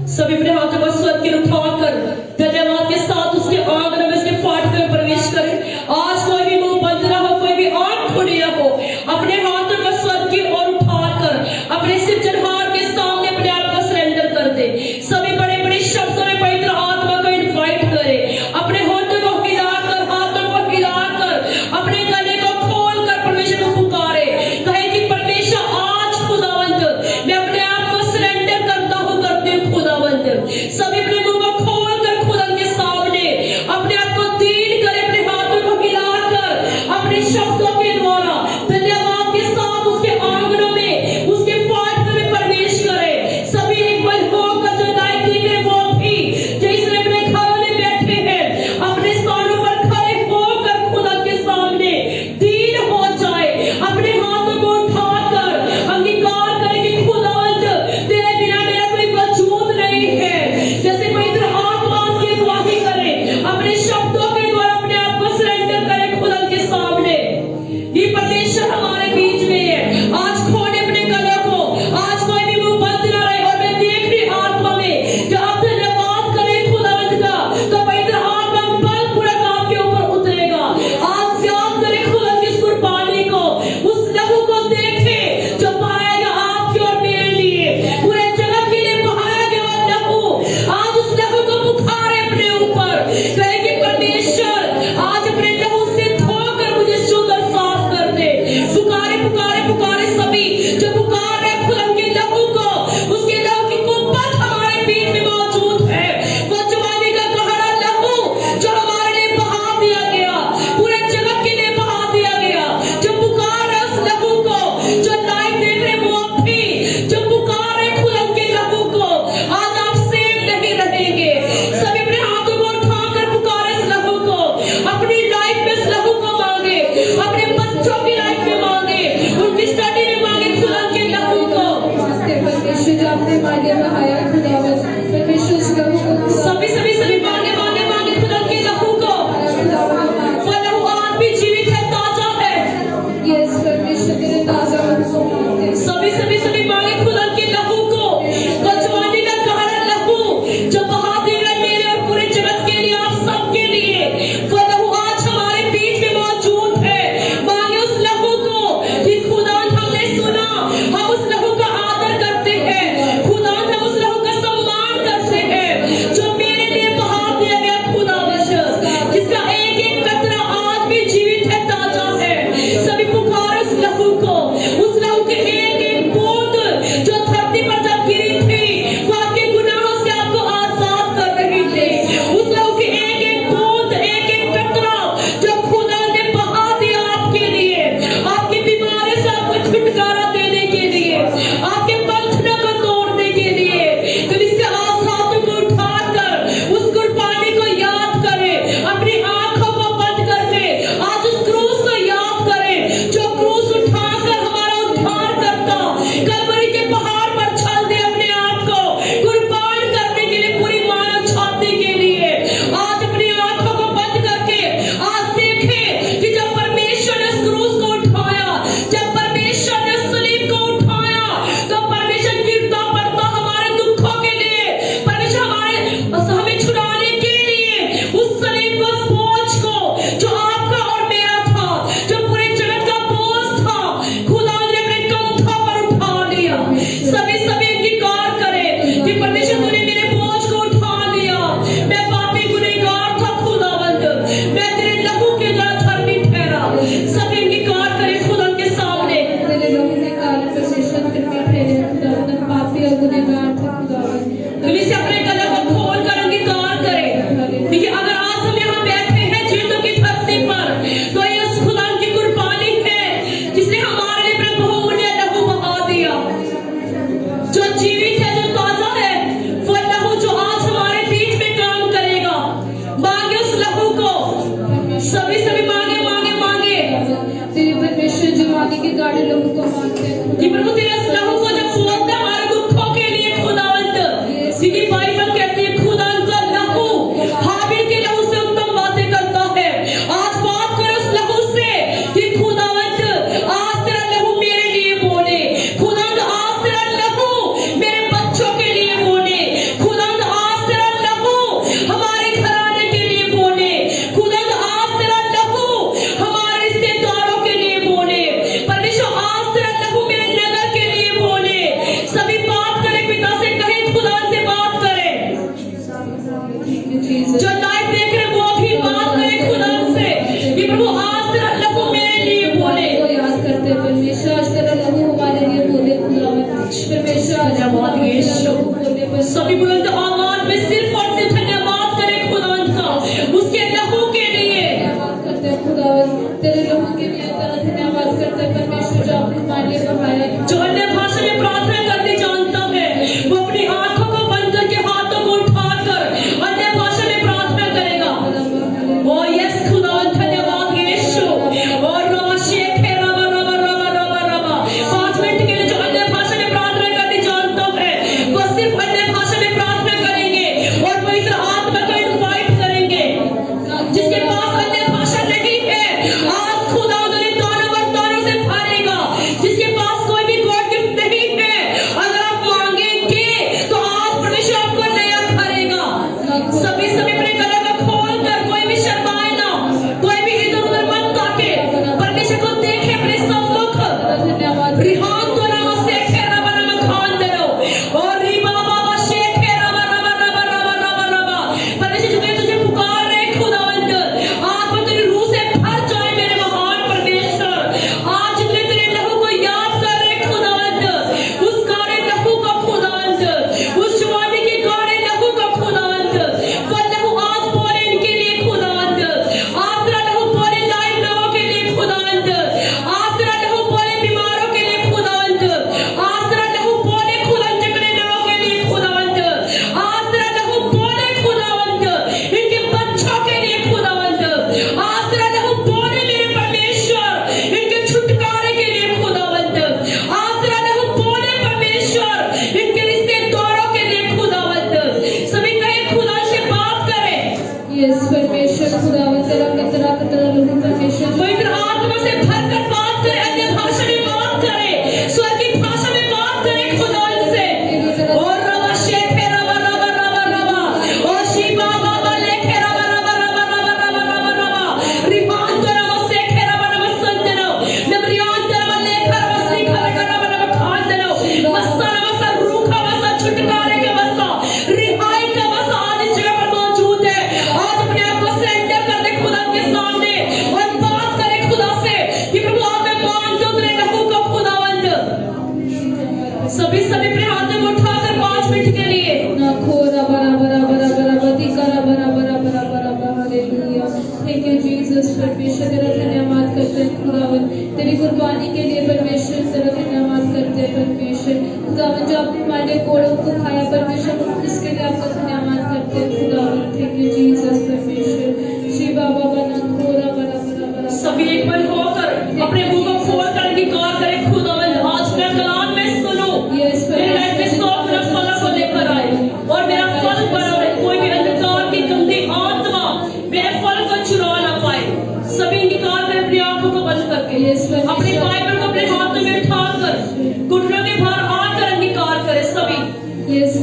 सभी अपने हाथों को स्वर्ग की उठाकर धन्यवाद के साथ उसके आंगन में उसके फाटक में प्रवेश करें। आज कोई भी मुंह बंद ना हो, कोई भी आंख खुली ना हो, अपने हाथों को स्वर्ग की ओर उठाकर अपने सिरजनहार के सामने अपने आप को सरेंडर कर दे। सभी बड़े बड़े शब्दों में पवित्र आत्मा को इनवाइट करे। अपने होठों को हिलाकर, हाथों को हिलाकर, अपने गले को खोलकर परमेश्वर को पुकारे। कहे कि परमेश्वर आज खुदावंद मैं अपने आप को सरेंडर करता हूँ, करते हुए खुदावंद सभी अपने मुंह को खोलकर खुदा के सामने अपने आप को दीन करे, अपने हाथों को हिलाकर अपने शब्दों के द्वारा धन्यवाद के साथ उसके आंगनों में, उसके फाटक में प्रवेश करे। सभी एक बार होकर जो लाइक देखे वो भी जैसे अपने घरों में बैठे हैं अपने स्थानों पर खड़े होकर खुदा के सामने दीन हो जाए। अपने हाथों को उठाकर अंगीकार करे कि खुदावंद तेरे बिना मेरा कोई वजूद नहीं है। जैसे पवित्र आत्मा की अगुवाई करे, अपने शब्दों के द्वारा अपने आप को सरेंडर करे खुदा के सामने। ये परमेश्वर हमारे बीच में है। आज खोले अपने गले को, आज कोई भी मुंह बंद ना रहे। और मैं देख रही आत्मा में जब आप धन्यवाद करें खुदावंद का तो पवित्र आत्मा बलपूर्वक आपके ऊपर उतरेगा। आज याद करें खुदा की इस कुर्बानी को, उस लहू को देखे जो बहाया गया आपके और मेरे लिए, पूरे जगत के लिए बहाया गया वो लहू। आज उस लहू को पुकारे अपने ऊपर, कहे कि परमेश्वर आज अपने लहू से धोकर मुझे शुद्ध और साफ कर दे। पुकारे पुकारे पुकारे सभी जो पुकार रहे खुदा के लहू को, उसके लहू की कुव्वत हमारे बीच में मौजूद है। वो जवानी का गहरा लहू जो हमारे लिए बहा दिया गया, पूरे जगत के लिए बहा दिया गया। जो पुकार है उस लहू को, जो लाइव देख रहे वो भी जो पुकार है खुदा के लहू को, आज आप सेव नहीं रहेंगे। सभी अपने हाथों को उठाकर पुकारे इस लहू को, अपनी लाइफ में इस लहू को मांगे, अपने बच्चों की लाइफ में मांगे, उनकी स्टडी में मांगे खुदा के लहू को। परमेश्वर जो आपने मांगे बहाया खुदावंद, परमेश्वर उस लहू को सभी सभी सभी मांगे मांगे मांगे खुदा के लहू को। वो लहू आज भी जीवित है, ताजा है। यस परमेश्वर तेरे ताजा लहू को मांगते हैं। सभी सभी सभी मांगे खुदा के लहू को। वो जवानी का गहरा लहू जो बहा दे रहा है मेरे और पूरे जगत के लिए, आप सबके लिए। वो लहू आज हमारे बीच में मौजूद है। मांगे उस लहू को कि खुदावंद हमने सुना, हम उस लहू का आदर करते हैं। खुदावंद हम उस लहू का सम्मान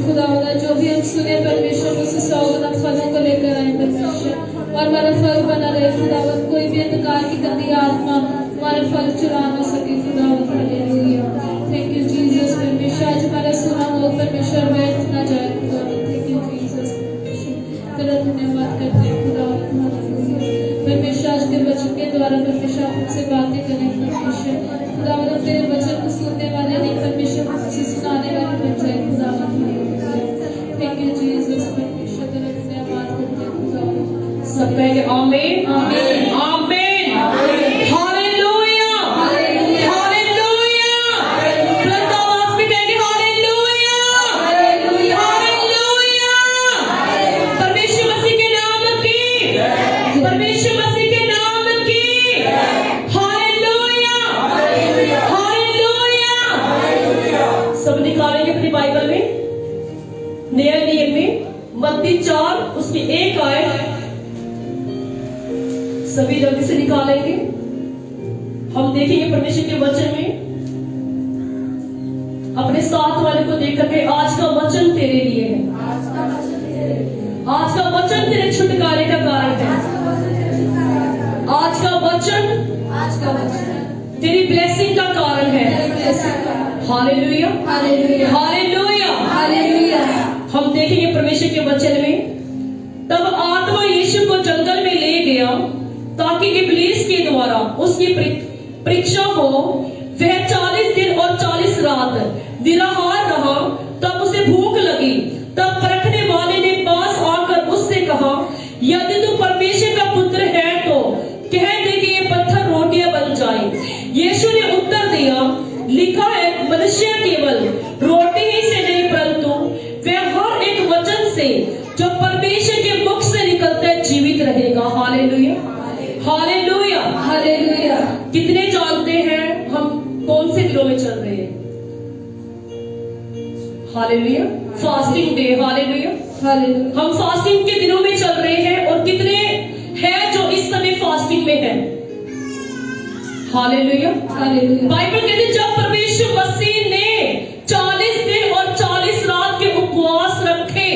खुदावंदा, जो भी हम सुने परमेश्वर उस 100 गुना फलों को लेकर आए परमेश्वर, और हमारा फल बना रहे खुदावंद। कोई भी अंधकार की गंदी आत्मा हमारा फल चुरा ना सके खुदावंद। Hallelujah, thank you Jesus. परमेश्वर आज हमारा सुना हो परमेश्वर व्यर्थ ना जाए खुदावंद। Thank you Jesus. तेरा धन्यवाद करते हैं खुदावंद। हालेलुया परमेश्वर, आज तेरे वचन के द्वारा परमेश्वर हमसे बातें करें परमेश्वर खुदावंद। तेरे वचन को सुनने वाले नहीं परमेश्वर, हमसे सुनाने वाले बन जाए खुदावंद। Thank you Jesus. परमेश्वर तेरा धन्यवाद करते हैं खुदावंद। सब कहेंगे आमीन, आमीन, आमीन, हालेलुया, हालेलुया। बुलंद आवाज में कहेंगे हालेलुया, हालेलुया। परमेश्वर मसीह के नाम की, परमेश्वर मसीह के नाम की हालेलुया, हालेलुया। सब निकालेंगे अपनी बाइबल में, नया नियम में मत्ती 4 उसकी 1 आयत सभी जल्दी से निकालेंगे। हम देखेंगे परमेश्वर के वचन में, अपने साथ वाले को देख करके आज का वचन तेरे लिए है, आज का वचन तेरे छुटकारे का कारण है, आज का वचन तेरी ब्लेसिंग का कारण है। Hallelujah, hallelujah, hallelujah, hallelujah. हम देखेंगे परमेश्वर के वचन में, तब आत्मा यीशु को जंगल में ले गया ताकि इब्लीस के द्वारा उसकी परीक्षा हो। वह 40 दिन और 40 रात निराहार रहा। तब उसे भूख लगी। तब परखने वाले ने पास आकर उससे कहा, यदि तू परमेश्वर का पुत्र है तो कह दे कि ये पत्थर रोटियां बन जाए। यीशु ने उत्तर दिया, लिखा है मनुष्य केवल रोटी ही से नहीं परंतु वह हर एक वचन से जो परमेश्वर के मुख से निकलता है जीवित रहेगा। Hallelujah, hallelujah, hallelujah. कितने जानते हैं हम कौन से दिनों में चल रहे हैं? Hallelujah, fasting day. Hallelujah, hallelujah. हम फास्टिंग के दिनों में चल रहे हैं। और कितने हैं जो इस समय फास्टिंग में हैं? Hallelujah, hallelujah. बाइबल कहती है जब परमेश्वर मसीह ने 40 दिन और 40 रात के उपवास रखे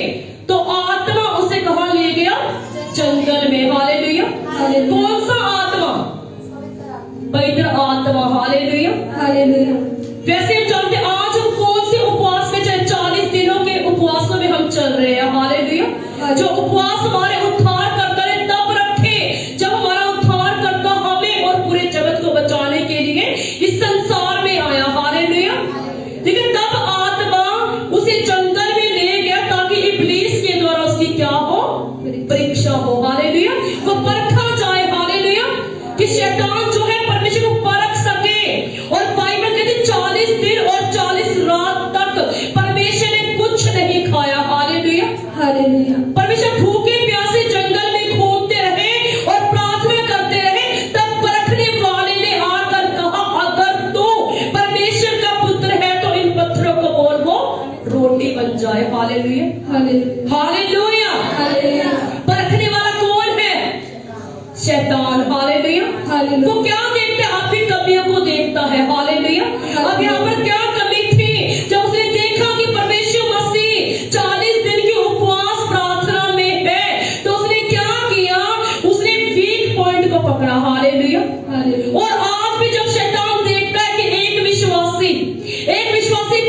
तो आत्मा उसे कहां ले गया? जंगल में। हालेलुया, कौन सा आत्मा? पवित्र आत्मा। Hallelujah, hallelujah. वैसे हम जानते हैं आज हम कौन से उपवास में चल, 40 दिनों के उपवासों में हम चल रहे हैं। हालेलुया, जो उपवास हमारे उद्धार करता है तब रखे जब हमारा उद्धार करता हमें और पूरे जगत को बचाने के लिए इस संसार में आया। हालेलुया, लेकिन तब आत्मा उसे जंगल में ले गया ताकि इब्लीस के द्वारा उसकी क्या हो? परीक्षा हो। हालेलुया, वो परखा जाए। हालेलुया, कि शैतान जो है परमेश्वर को परख सके। और बाइबल कहती 40 दिन और 40 रात तक परमेश्वर ने कुछ नहीं खाया। Hallelujah, hallelujah. परमेश्वर भूखे प्यासे जंगल में घूमते रहे और प्रार्थना करते रहे। तब परखने वाले ने आकर कहा, अगर तू परमेश्वर का पुत्र है तो इन पत्थरों को बोल वो रोटी बन जाए। Hallelujah, hallelujah. हालेलुया। हालेलुया। परखने वाला कौन है? शैतान। Hallelujah, hallelujah. वो क्या देखता है? आपकी कमियों को देखता है। हालेलुया, अब यहाँ पर क्या कमी थी? जब उसने देखा कि परमेश्वर मसीह 40 दिन की उपवास प्रार्थना में है तो उसने क्या किया? उसने वीक पॉइंट को पकड़ा। Hallelujah, hallelujah. और आज भी जब शैतान देखता है कि एक विश्वासी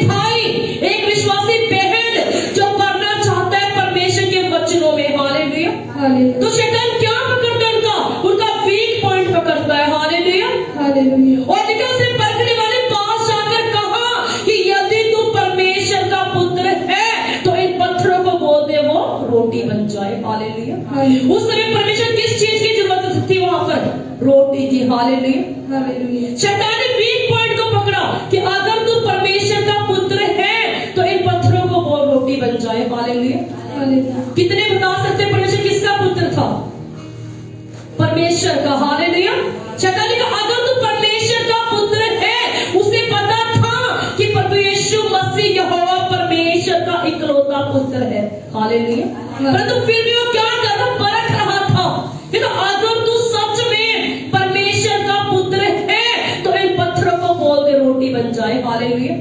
भाई, एक विश्वासी बहन जो करना चाहता है परमेश्वर के वचनों में। Hallelujah, hallelujah. तो शैतान क्या पकड़ता है? उनका वीक पॉइंट पकड़ता है। Hallelujah, hallelujah. और देखो उसने परखने वाले पास जाकर कहा कि यदि तू परमेश्वर का पुत्र है तो इन पत्थरों को बोल दे वो रोटी बन जाए। हालेलुया, उस समय परमेश्वर किस चीज की जरूरत थी? वहां पर रोटी की। Hallelujah, hallelujah. शैतान ने वीक पॉइंट को पकड़ा कि अगर तू परमेश्वर का पुत्र है तो इन पत्थरों को बोल रोटी बन जाए। Hallelujah, hallelujah. कितने बता सकते परमेश्वर किसका पुत्र था? परमेश्वर का। हालेलुया, शैतान ने कहा अगर तू परमेश्वर का पुत्र है, उसे पता था कि परमेश्वर मसीह यहोवा परमेश्वर का इकलौता पुत्र है। हालेलुया, परंतु फिर भी वो क्या कर रहा? परख रहा था कि तो अगर तू सच में परमेश्वर का पुत्र है तो इन पत्थरों को बोल दे रोटी बन जाए। हालेलुया,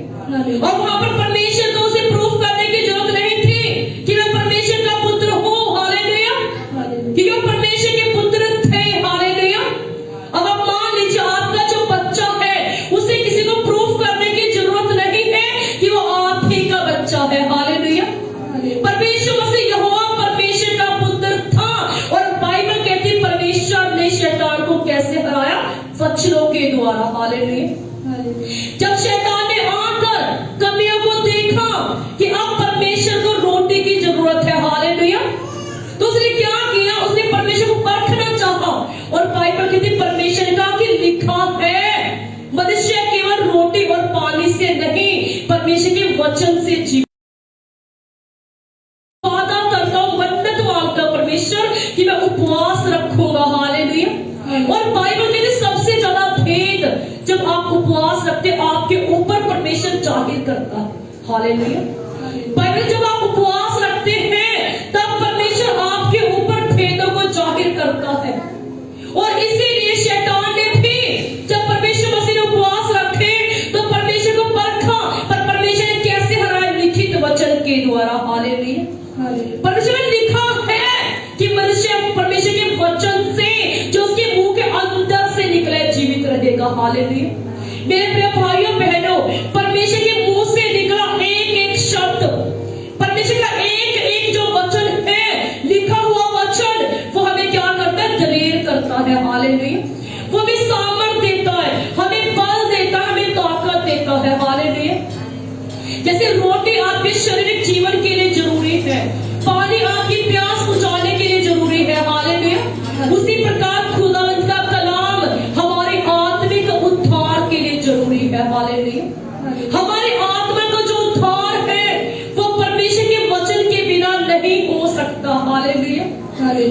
और वहां पर परमेश्वर को उसे प्रूफ करने की जरूरत नहीं हालेलुया। हालेलुया। जब शैतान ने आकर कन्या को देखा कि अब परमेश्वर को रोटी की जरूरत है, हालेलुया, तो उसने क्या किया? उसने परमेश्वर को परखना चाहा और बाइबल कहती परमेश्वर का कि लिखा है मनुष्य केवल रोटी और पानी से नहीं परमेश्वर के वचन से जी वादा करता हूं, मन्नत मांगता हूं परमेश्वर कि मैं उपवास रखूंगा, हालेलुया। और बाइबल कहती सबसे ज्यादा भेद जब आप उपवास रखते आपके ऊपर परमेश्वर जाहिर करता है, हालेलुया। बाइबल जब आप उपवास रखते हैं तब परमेश्वर आपके ऊपर भेदों को जाहिर करता है। और इसीलिए शैतान ने भी जब परमेश्वर मसीह ने उपवास रखे तो परमेश्वर को परखा, पर परमेश्वर ने कैसे हराया? लिखित वचन के द्वारा, हालेलुया। परमेश्वर ने लिखा है कि मनुष्य परमेश्वर के वचन से जो उसके मुंह के अंदर से निकले जीवित रहेगा, हालेलुया। मेरे प्रिय भाइयों बहनों, परमेश्वर के मुंह से निकला एक एक शब्द, परमेश्वर का एक एक जो वचन है, लिखा हुआ वचन, वो हमें क्या करता है? दलेर करता है, हालेलुया। वो हमें सामर्थ देता है, हमें बल देता है, हमें ताकत देता है, हालेलुया। जैसे रोटी आपके शारीरिक जीवन के लिए जरूरी है, पानी आपकी प्यास बुझाने के लिए जरूरी है, हालेलुया, उसी प्रकार खुदावंद का कलाम हमारे आत्मिक उद्धार के लिए जरूरी है, हालेलुया। हमारी आत्मा का जो उद्धार है वो परमेश्वर के वचन के बिना नहीं हो सकता, हालेलुया।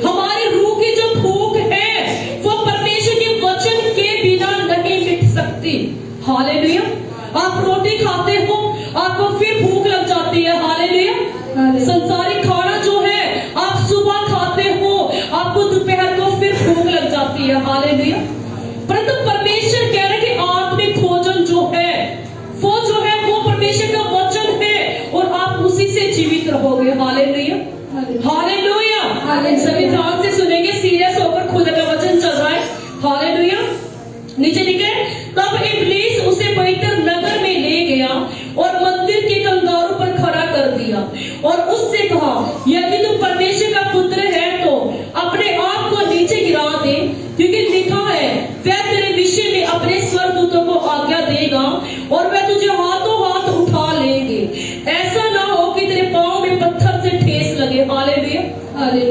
हमारी रूह की जो भूख है वो परमेश्वर के वचन के बिना नहीं मिट सकती, हालेलुया। आप रोटी खाते हो आपको फिर भूख लग जाती है, हालेलुया। संसारिक खाना जो है आप सुबह खाते हो आपको दोपहर को फिर भूख लग जाती है, हालेलुया। परंतु परमेश्वर कह रहे कि आत्मिक भोजन जो है वो परमेश्वर का वचन है और आप उसी से जीवित रहोगे, हालेलुया, हालेलुया। सभी ध्यान से सुनेंगे, सीरियस होकर खुदा का वचन चल रहा है, हालेलुया। नीचे लिखे, तब इब्लीस उसे पवित्र नगर में ले गया और मंदिर के कंगारों पर खड़ा कर दिया और उससे कहा, यदि तू परमेश्वर का पुत्र है तो अपने आप को नीचे गिरा दे, क्योंकि लिखा है वह तेरे विषय में अपने स्वर्गदूतों को आज्ञा देगा और वह तुझे हाथों हाथ उठा लेंगे, ऐसा ना हो कि तेरे पांव में पत्थर से ठेस लगे, हालेलुया।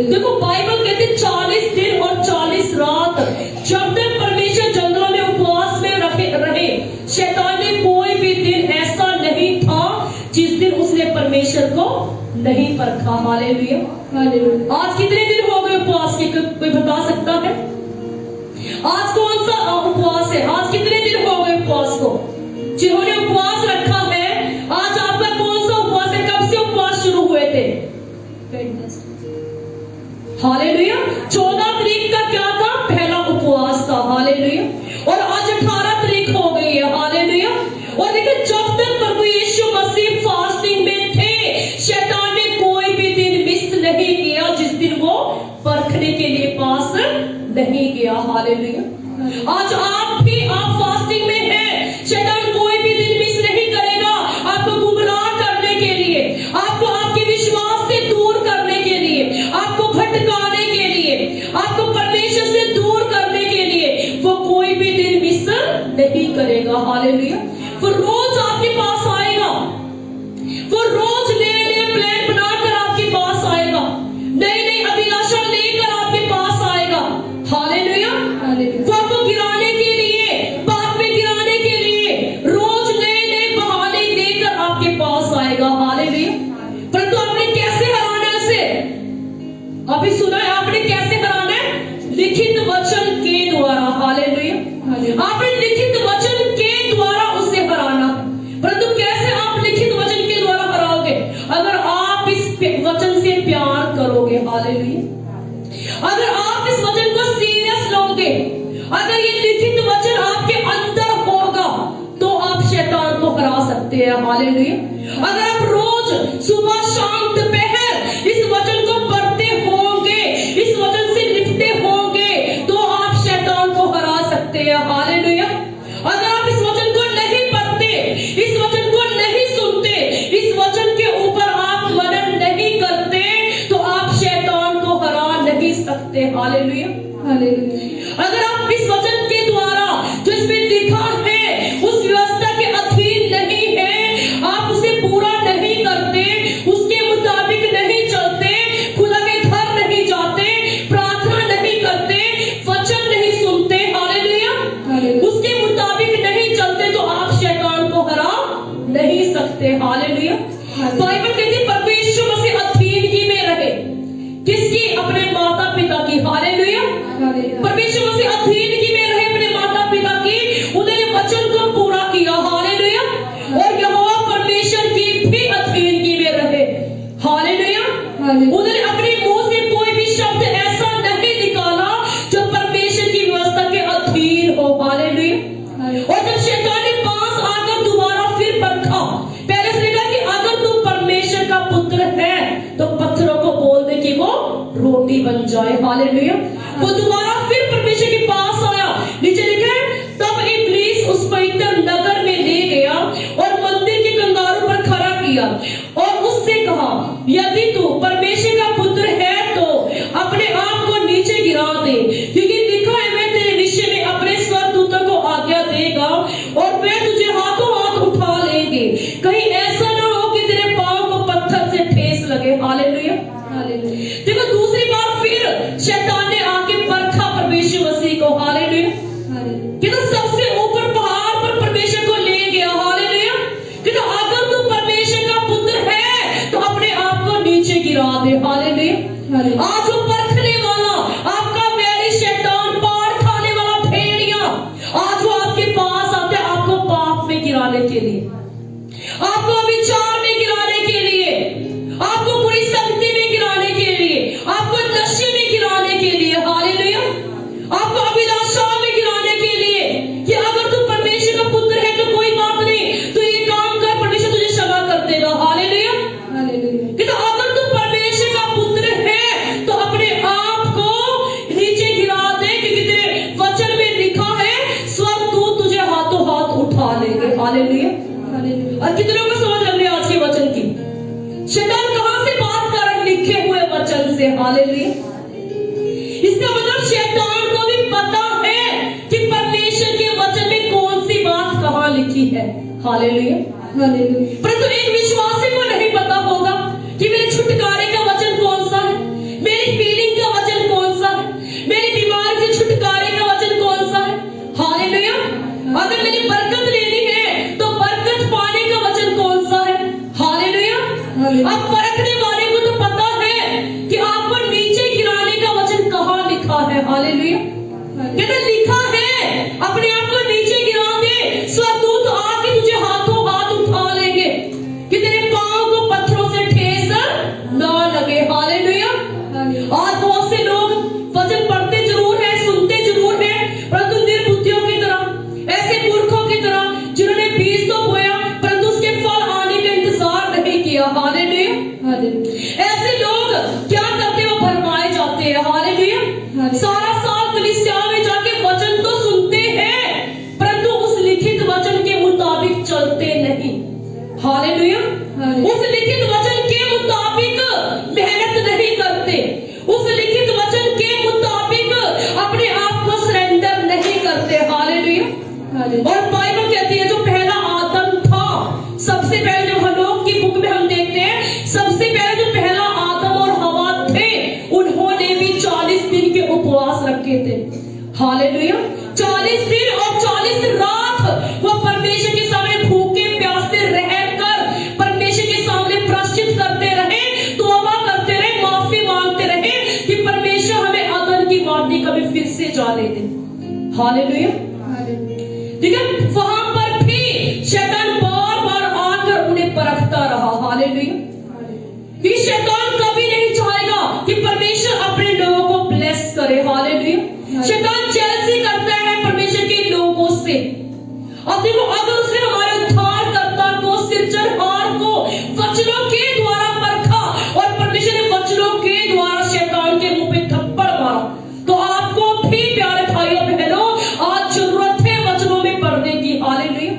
देखो बाइबल कहते 40 दिन और 40 रात जब तक परमेश्वर जंगलों में उपवास में रहे, शैतान ने कोई भी दिन ऐसा नहीं था जिस दिन उसने परमेश्वर को नहीं परखा, हालेलुया। आज कितने दिन हो गए उपवास के? कोई बता सकता है? आज कौन सा उपवास है? आज कितने दिन हो गए उपवास को? जिन्होंने उपवास रखा है, आज आपका कौन सा उपवास है? कब से उपवास शुरू हुए थे? हालेलुया। 14 तारीख का क्या था? पहला उपवास था, हालेलुया। और आज 18 तारीख हो गई है, हालेलुया। और देखिए जब तक प्रभु यीशु मसीह फास्टिंग में थे शैतान ने कोई भी दिन मिस नहीं किया जिस दिन वो परखने के लिए पास नहीं गया, हालेलुया। आज आप फास्टिंग में हैं, शैतान कोई भी दिन मिस नहीं करेगा आपको गुमराह करने के लिए, आपको आपके विश्वास से दूर करने के लिए, आपको भटकाने के लिए, आपको परमेश्वर से दूर करने के लिए वो कोई भी दिन मिस नहीं करेगा, हालेलुया। वो रोज आपके पास आएगा, वो रोज नए नए प्लान बनाकर आपके पास आएगा, नई नई अभिलाषा लेकर आपके पास आएगा, हालेलुया। वो आपको गिराने के लिए, पाप में गिराने के लिए रोज नए नए बहाने लेकर आपके पास आएगा, हालेलुया। परंतु आपने कैसे हराना है उसे? अभी सुना है आपने कैसे हराना है? लिखित वचन के द्वारा, हालेलुया। आपने लिखित वचन के द्वारा उसे हराना। परंतु कैसे आप लिखित वचन के द्वारा हराओगे? अगर आप इस वचन से प्यार करोगे, हालेलुया। अगर आप इस वचन को सीरियस लोगे, अगर ये लिखित वचन आपके अंदर होगा तो आप शैतान को हरा सकते हैं, हालेलुया। अगर आप रोज सुबह शाम दोपहर इस वचन को पढ़ते होंगे, इस वचन से लिखते होंगे तो आप शैतान को हरा सकते हैं, हालेलुया। अगर आप इस वचन को नहीं पढ़ते, इस वचन को नहीं सुनते, इस वचन के ऊपर आप मनन नहीं करते तो आप शैतान को हरा नहीं सकते, हालेलुया। अगर आप इस वचन के द्वारा जो इसमें लिखा है हालेलुया। परमेश्वर मसीह अधीन की में रहे अपने माता पिता की, उन्होंने वचन को पूरा किया। हालेलुया। और यहोवा परमेश्वर की भी अधीन की में रहे। हालेलुया। उन्होंने अपने मुंह से कोई भी शब्द ऐसा नहीं निकाला जो परमेश्वर की व्यवस्था के अधीन हो। हालेलुया। और जब शैतान ने पास आकर दोबारा फिर परखा, पहले से कहा कि अगर तू परमेश्वर का पुत्र है तो पत्थरों को बोल दे कि वो रोटी बन जाए। हालेलुया। वो दोबारा फिर परमेश्वर के पास आया। नीचे लिखा है, तब इब्लीस उस पवित्र नगर में ले गया और मंदिर के कंगारों पर खड़ा किया और उससे कहा, यदि तू परमेश्वर का पुत्र है तो अपने आप को नीचे गिरा दे, क्योंकि लिखा है मैं तेरे विषय में अपने स्वर्गदूतों को आज्ञा देगा और वे तुझे हाथों हाथ उठा लेंगे, कहीं ऐसा ना हो कि तेरे पांव को पत्थर से ठेस लगे। हालेलुया। देखो दूसरी बार फिर शैतान ने आके परखा परमेश्वर मसीह को। हालेलुया। कि तो सबसे ऊपर पहाड़ पर परमेश्वर को ले गया। हालेलुया। कि तो अगर तू परमेश्वर का पुत्र है तो अपने आप को नीचे गिरा दे। हालेलुया। आज वो परखने वाला आपका वैरी शैतान, पार खाने वाला भेड़िया, आज वो आपके पास आता है आपको पाप में गिराने के लिए, आपको विचार में गिराने के लिए, आपको बुरी संगति में गिराने के लिए, आपको नशे में गिराने के लिए। हालेलुया। आपको अभिलाषा में गिराने के लिए कि अगर तू परमेश्वर का पुत्र है तो कोई बात नहीं, तू ये काम कर, परमेश्वर तुझे क्षमा कर देगा। हालेलुया। कि तो अगर तू परमेश्वर का पुत्र है तो अपने आप को नीचे गिरा दे, क्योंकि तेरे वचन में लिखा है स्वर्गदूत तुझे हाथों हाथ उठा लेंगे। हालेलुया। और कितनों को समझ लग रही है आज के वचन की? शैतान कहां से बात कर रहा है? लिखे हुए वचन से। हालेलुया। इसका मतलब शैतान को भी पता है कि परमेश्वर के वचन में कौन सी बात कहां लिखी है। हालेलुया। परंतु एक विश्वासी को नहीं पता होगा कि मेरे छुटकारे का वचन कौन सा है, मेरी फीलिंग का वचन कौन सा है, मेरी बीमारी से छुटकारे का वचन कौन सा है। हालेलुया। अगर मेरी बरकत लेनी है तो बरकत पाने का वचन कौन सा है। हालेलुया। अब परखने वाले को तो पता है कि आपको नीचे गिराने का वचन कहां लिखा है। हालेलुया। कहते लिखा है अपने आप को नीचे गिरा दे, स्वर्गदूत आके तुझे हाथों हाथ उठा लेंगे कि तेरे पांव को पत्थरों से ठेस ना लगे। हालेलुया। आज बहुत से लोग वचन पढ़ते जरूर है, सुनते जरूर है, परंतु निर्बुद्धियों की तरह, ऐसे मूर्खों की तरह जिन्होंने बीज तो बोया परंतु उसके फल आने का इंतजार नहीं किया। हालेलुया। ऐसे लोग क्या करते, वो भरमाए जाते हैं। हालेलुया। सारा साल कलीसिया में जाके वचन तो सुनते हैं परंतु उस लिखित वचन के मुताबिक चलते नहीं। हालेलुया। उस लिखित वचन के मुताबिक मेहनत नहीं करते, उस लिखित वचन के मुताबिक अपने आप को सरेंडर नहीं करते। हालेलुया। और बाइबल कहती है जो पहला आदम था, सबसे पहले जब हनोक की बुक में हम देखते हैं, सबसे पहले जो पहला आदम और हवा थे उन्होंने भी 40 दिन के उपवास रखे थे। हालेलुया। 40 दिन और 40 रात वो परमेश्वर के सामने भूखे प्यासे रहकर परमेश्वर के सामने प्रायश्चित करते रहे, तौबा करते रहे, माफी मांगते रहे कि परमेश्वर हमें अदन की वादी कभी फिर से जाने दे। हालेलुया। ठीक है। वहां पर भी शैतान बार बार आकर उन्हें परखता रहा। हालेलुया। कि शैतान कभी नहीं चाहेगा कि परमेश्वर अपने लोगों को ब्लेस करे। हालेलुया। शैतान जेलसी करता है परमेश्वर के लोगों से। अब देखो, अगर उसने हमारे उद्धारकर्ता को, सिरजनहार को वचनों के द्वारा परखा और परमेश्वर ने वचनों के द्वारा शैतान के मुंह पे थप्पड़ मारा, तो आपको भी प्यारे भाइयों बहनों आज जरूरत है वचनों में पढ़ने की। हालेलुया।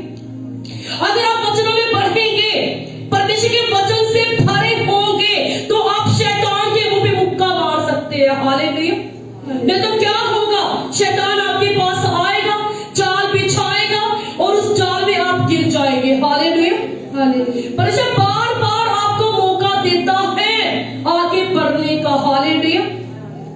अगर आप वचनों में पढ़ेंगे, परमेश्वर के वचन से भरे होंगे, तो आप शैतान के मुंह पे मुक्का मार सकते हैं। हालेलुया। नहीं तो क्या होगा, शैतान आपके पास आएगा, जाल बिछाएगा और उस जाल में आप गिर जाएंगे। हालेलुया। परमेश्वर बार बार आपको मौका देता है आगे बढ़ने का। हालेलुया।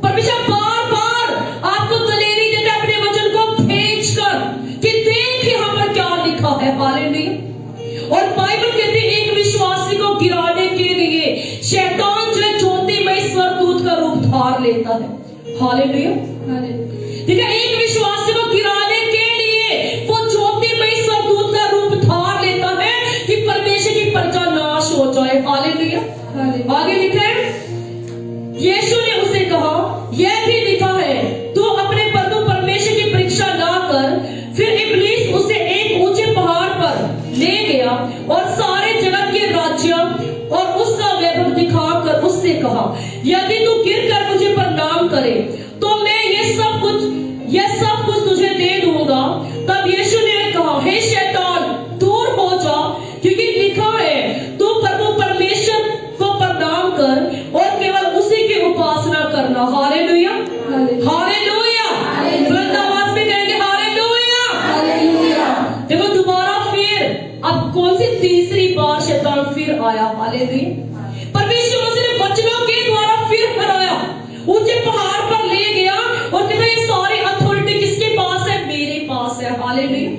परमेश्वर बार बार आपको दलेरी देता है अपने वचन को भेज कर कि देख यहाँ पर क्या लिखा है। हालेलुया। और बाइबल कहती है एक विश्वासी को गिराने के लिए शैतान जो है ज्योतिमय स्वर्गदूत का रूप धार लेता है। हालेलुया। हालेलुया। ठीक है, एक विश्वासी को गिराने के लिए वो ज्योतिमय स्वर्गदूत का रूप धार लेता है कि परमेश्वर की प्रजा नाश हो जाए। हालेलुया। हालेलुया। आगे लिखा है, यीशु ने उसे कहा, यह भी लिखा है, तू अपने प्रभु परमेश्वर की परीक्षा ना कर। फिर इब्लीस उसे एक ऊंचे पहाड़ पर ले गया और सारे जगत के राज्य और उसका वैभव दिखाकर उससे कहा, यदि तू गिरकर मुझे प्रणाम करे तो मैं ये सब कुछ तुझे दे दूंगा। तब यीशु ने कहा, हे शैतान, दूर हो जा, क्योंकि लिखा है, तू प्रभु परमेश्वर को प्रणाम कर और केवल उसी की उपासना करना। हालेलुया। हालेलुया। बुलंद आवाज में कहेंगे हालेलुया। हालेलुया। देखो दोबारा फिर, अब कौन सी तीसरी बार शैतान फिर आया। हालेलुया। परमेश्वर मसीह ने वचनों के द्वारा फिर हराया, ऊंचे पहाड़ पर ले गया और कहता ये सारी अथॉरिटी किसके पास है? मेरे पास है। हालेलुया।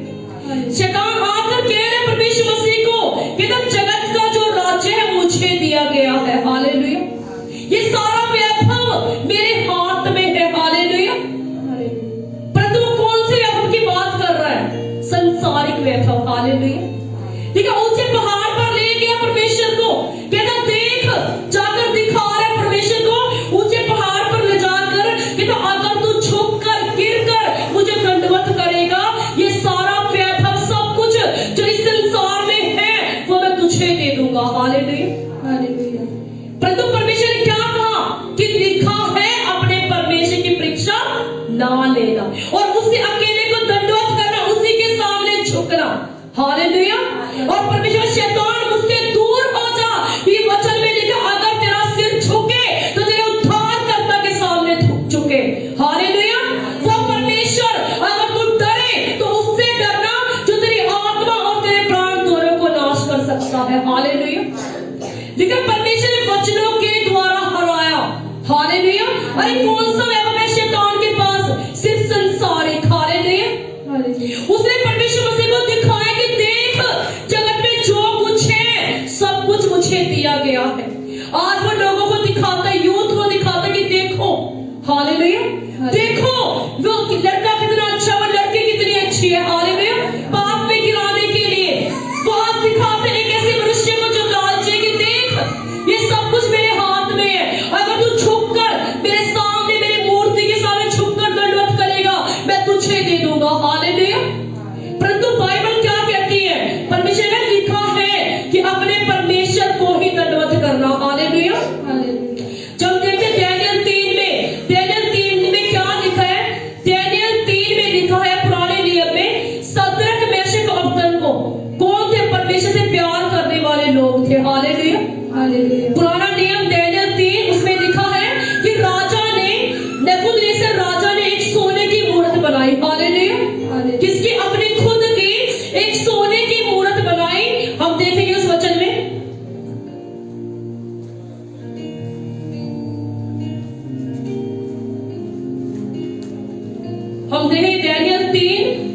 शैतान आकर कह रहे परमेश्वर मसीह को, कहता जगत का जो राज्य है मुझे दिया गया है। हालेलुया। ये सारा वैभव मेरे हाथ में है। हालेलुया। परंतु वो कौन से वैभव की बात कर रहा है? संसारिक वैभव। हालेलुया। ठीक है, ऊंचे पहाड़ पर ले गया परमेश्वर को, कहता देख, जाकर दिखा रहे परमेश्वर को ऊंचे पहाड़ पर ले जाकर, कहता अगर तू झुककर गिरकर मुझे दंडवत करेगा, ये सारा वैभव सब कुछ जो इस संसार में है वो मैं तुझे दे दूंगा। हालेलुया। हालेलुया। परंतु परमेश्वर ने क्या कहा कि लिखा है अपने परमेश्वर की परीक्षा ना लेना और उससे अकेले को दंडवत करना, उसी के सामने झुकना। हालेलुया। और परमेश्वर, शैतान मुझसे दूर हो जा, ये वचन में लिखा, अगर तेरा सिर झुके तो तेरे उद्धारकर्ता के सामने झुके। हालेलुया। वो परमेश्वर, अगर तू डरे तो उससे डरना जो तेरी आत्मा और तेरे प्राण दोनों को नाश कर सकता है। हालेलुया। लेकिन परमेश्वर ने वचनों के द्वारा हराया। हालेलुया। अरे कौन सा वैभव है शैतान के पास? सिर्फ संसारिक। हालेलुया। उसने परमेश्वर मसीह को दिखाया कि देख, जगत में जो कुछ है सब कुछ मुझे दिया गया है। आज वो लोगों को दिखाता है, यूथ को दिखाता है कि देखो। हालेलुया। देखो वो लड़का कितना अच्छा, वो लड़की कितनी अच्छी है। हालेलुया। पाप में गिराने के लिए वो आज दिखाते हैं एक ऐसे मनुष्य को जो लालची, कि देख ये सब कुछ मेरे हाथ में है, अगर तू झुककर मेरे सामने, मेरी मूर्ति के सामने झुककर दंडवत करेगा, मैं तुझे दे दूंगा। हालेलुया। परंतु बाइबल क्या कहती है? परमेश्वर ने लिखा है कि अपने परमेश्वर को ही दंडवत करना। हालेलुया। जब देखते डैनियल 3 में क्या लिखा है? डैनियल 3 में लिखा है पुराने नियम में, सद्रक, मेशक और अबेदनगो कौन थे? परमेश्वर से प्यार करने वाले लोग थे। हालेलुया। पुराना नियम डैनियल 3, उसमें लिखा है कि राजा ने, नेबूकदनेस्सर राजा ने एक सोने की मूर्त बनाई। हालेलुया। किसकी? अपनी खुद की एक सोने की मूर्त बनाई। हम देखेंगे उस वचन में, हम देखेंगे डैनियल 3।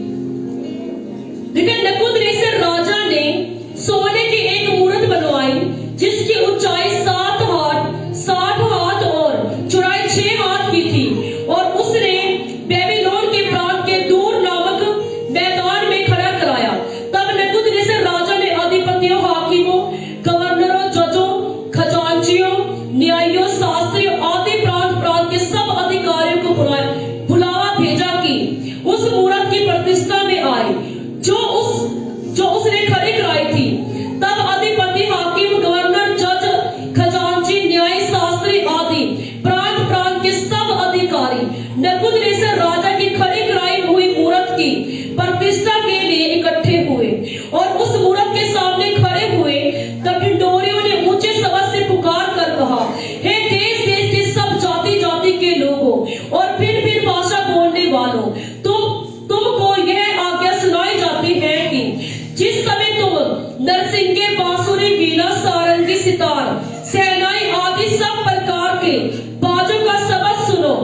देखिए, नेबूकदनेस्सर राजा ने सोने की एक मूर्त बनवाई जिसकी ऊंचाई 60 हाथ और चौड़ाई 6 हाथ की थी, और उसने बेबीलोन के प्रांत के दूर नामक मैदान में खड़ा कराया। तब नेबूकदनेस्सर राजा ने अधिपतियों, हाकिमों, गवर्नरों, जजों, खजांचियों, न्यायियों, शास्त्रियों आदि प्रांत के सब अधिकारियों को बुलावा भेजा कि उस मूर्त की प्रतिष्ठा में आए जो उसने खड़ी कराई थी। तब अधिपति, हाकिम, गवर्नर, जज, खजांची, न्याय, शास्त्री आदि प्रांत के सब अधिकारी नेबूकदनेस्सर राजा की खड़ी कराई हुई मूर्त की प्रतिष्ठा के लिए इकट्ठे हुए और उस मूर्त के सामने खड़े हुए। तब ढिंढोरियों ने ऊंचे शब्द से पुकार कर कहा, हे देश देश के सब जाति के लोगों और भिन्न भाषा बोलने वालों, तुमको यह आज्ञा सुनाई जाती है कि जिस समय तुम नरसिंगे, बांसुरी, वीणा, सारंगी, सितार, शहनाई आदि सब प्रकार के बाजों का शब्द सुनो,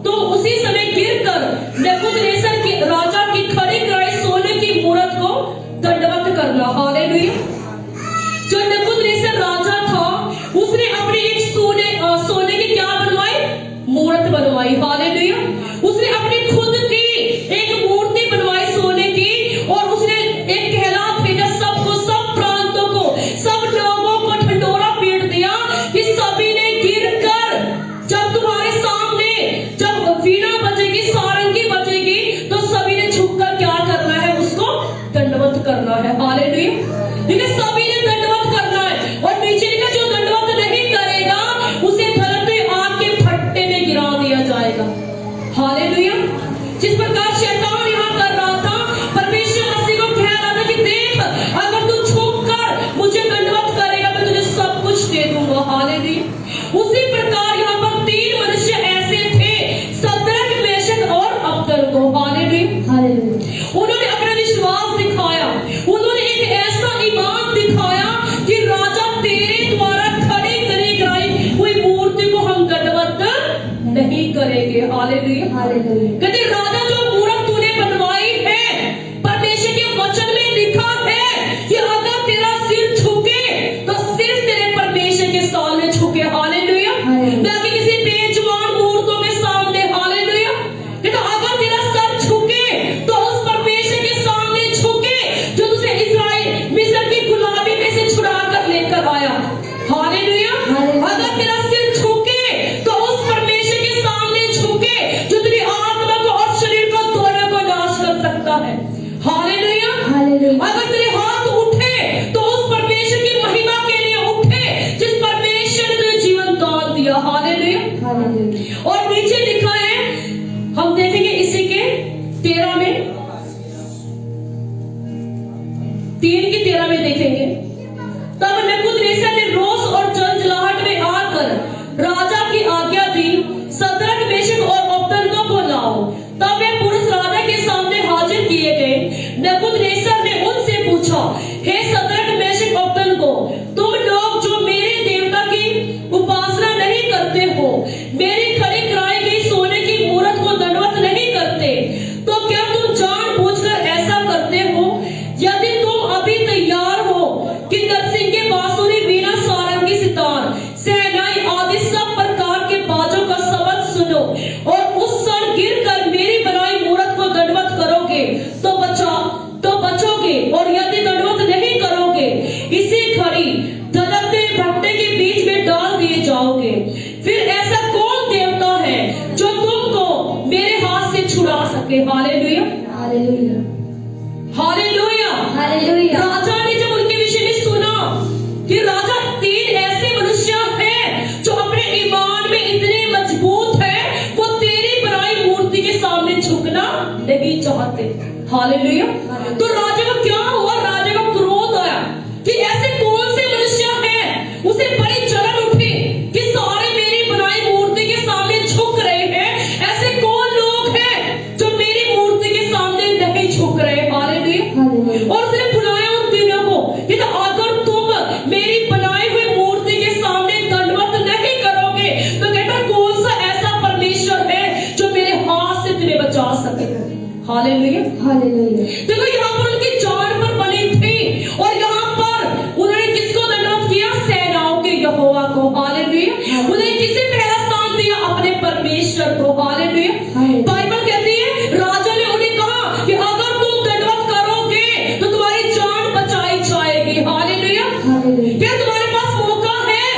तुम उसी समय गिरकर नेबूकदनेस्सर की राजा की खड़ी कराई सोने की मूर्त को दंडवत करना। हालेलुया। जो नेबूकदनेस्सर राजा था, उसने अपनी एक सोने की क्या बनवाई? मूर्त बनवाई। हालेलुया। उसने अपनी खुद की एक मूर्ति बनवाई सोने की, और उसने एक कहलात भेजा सबको, सब प्रांतों को, सब लोगों को ढंढोरा पीट दिया कि सभी ने गिरकर, जब तुम्हारे सामने जब वीणा बजेगी, सारंगी बजेगी, तो सभी ने झुककर क्या करना है? उसको दंडवत करना है। हालेलुया। देखिए सभी ने दंडवत करना है, और नीचे लिखा जो दंडवत नहीं करेगा उसे धरती आग के भट्टे में गिरा दिया जाएगा। हालेलुया। जिस प्रकार शैतान यहाँ कर रहा था, परमेश्वर मसीह को कह रहा था कि देख, अगर तू झुककर मुझे दंडवत करेगा मैं तुझे सब कुछ दे दूंगा। हालेलुया। उसी प्रकार यहाँ पर 3 मनुष्य ऐसे थे, शद्रक, मेशक और अबदनगो। हालेलुया। उन्होंने अपना विश्वास दिखाया, उन्होंने एक ऐसा ईमान दिखाया कि राजा तेरे द्वारा खड़ी करी कराई हुई मूर्ति को हम दंडवत नहीं करेंगे। हालेलुया। कहते राजा जो मूर्ति तूने बनवाई है, परमेश्वर के वचन में लिखा है कि अगर तेरा सिर झुके तो सिर्फ तेरे परमेश्वर के सामने झुके। हालेलुया। ना कि किसी बेजुबान मूर्तों के सामने। हालेलुया। कहते अगर तेरा सर झुके तो उस परमेश्वर के सामने झुके जो तुझे इस्राएल मिस्र की गुलामी में से छुड़ा कर लेकर आया। हालेलुया। अगर तेरा सिर झुके तो उस परमेश्वर के सामने झुके जो तेरी आत्मा को और शरीर को दोनों को नाश कर सकता है। हालेलुया। अगर तेरे हाथ उठे तो उस परमेश्वर की महिमा के लिए उठे जिस परमेश्वर ने तुझे जीवन दान दिया। हालेलुया। और नीचे लिखा है, हम देखेंगे इसी के 13 में, 3 की 13 में देखेंगे। तब नबूकदनेस्सर ने रोष और जलजलाहट में आकर राजा की आज्ञा दी, शद्रक, मेशक और अबदनगो को लाओ। तब वे पुरुष राजा के सामने हाजिर किए गए। नबूकदनेस्सर ने उनसे पूछा, हे शद्रक, मेशक, अबदनगो, तुम लोग जो मेरे देवता की उपासना नहीं करते हो, मेरी खड़ी कराई गई सोने की मूरत को दंडवत नहीं करते, तो क्या तुम जानबूझकर ऐसा करते हो? यदि तुम अभी तैयार हो कि नरसिंगे, बांसुरी, वीणा, सारंगी, सितार, शहनाई आदि सब प्रकार के बाजों का शब्द सुनो और उस क्षण गिरकर मेरी बनाई मूरत को दंडवत करोगे तो बचोगे, और यदि दंडवत नहीं करोगे इसी घड़ी जलते भट्टे के बीच में डाल दिए जाओगे। फिर ऐसा कौन देवता है जो तुमको मेरे हाथ से छुड़ा सके? हालेलुया। हालेलुया। राजा ने जब उनके विषय में सुना कि राजा 3 ऐसे मनुष्य हैं जो अपने ईमान में इतने मजबूत हैं, वो तेरी बनाई मूर्ति के सामने झुकना नहीं चाहते। हालेलुया। तो राजा को क्या हुआ? राजा को क्रोध आया कि ऐसे कौन से मनुष्य हैं। उसे बड़ी जलन उठी कि सारे मेरी बनाई मूर्ति के सामने झुक रहे हैं, ऐसे कौन लोग हैं जो मेरी मूर्ति के सामने नहीं झुक रहे। हालेलुया। और उसने बुलाया उन तीनों को कि अगर तुम मेरी बनाई हुई मूर्ति के सामने दंडवत नहीं करोगे तो कहता कौन सा ऐसा परमेश्वर है जो मेरे हाथ से तुम्हें बचा सके। हालेलुया। देखो यहाँ पर उनकी जान पर बनी थी, और यहाँ पर उन्होंने किसको दंडवत किया? सेनाओं के यहोवा को। हालेलुया। उन्हें किसे पहला स्थान दिया? अपने परमेश्वर को। हालेलुया। बाइबल कहती है राजा ने उन्हें कहा कि अगर तुम दंडवत करोगे तो तुम्हारी जान बचाई जाएगी। हालेलुया। क्या तुम्हारे पास मौका है?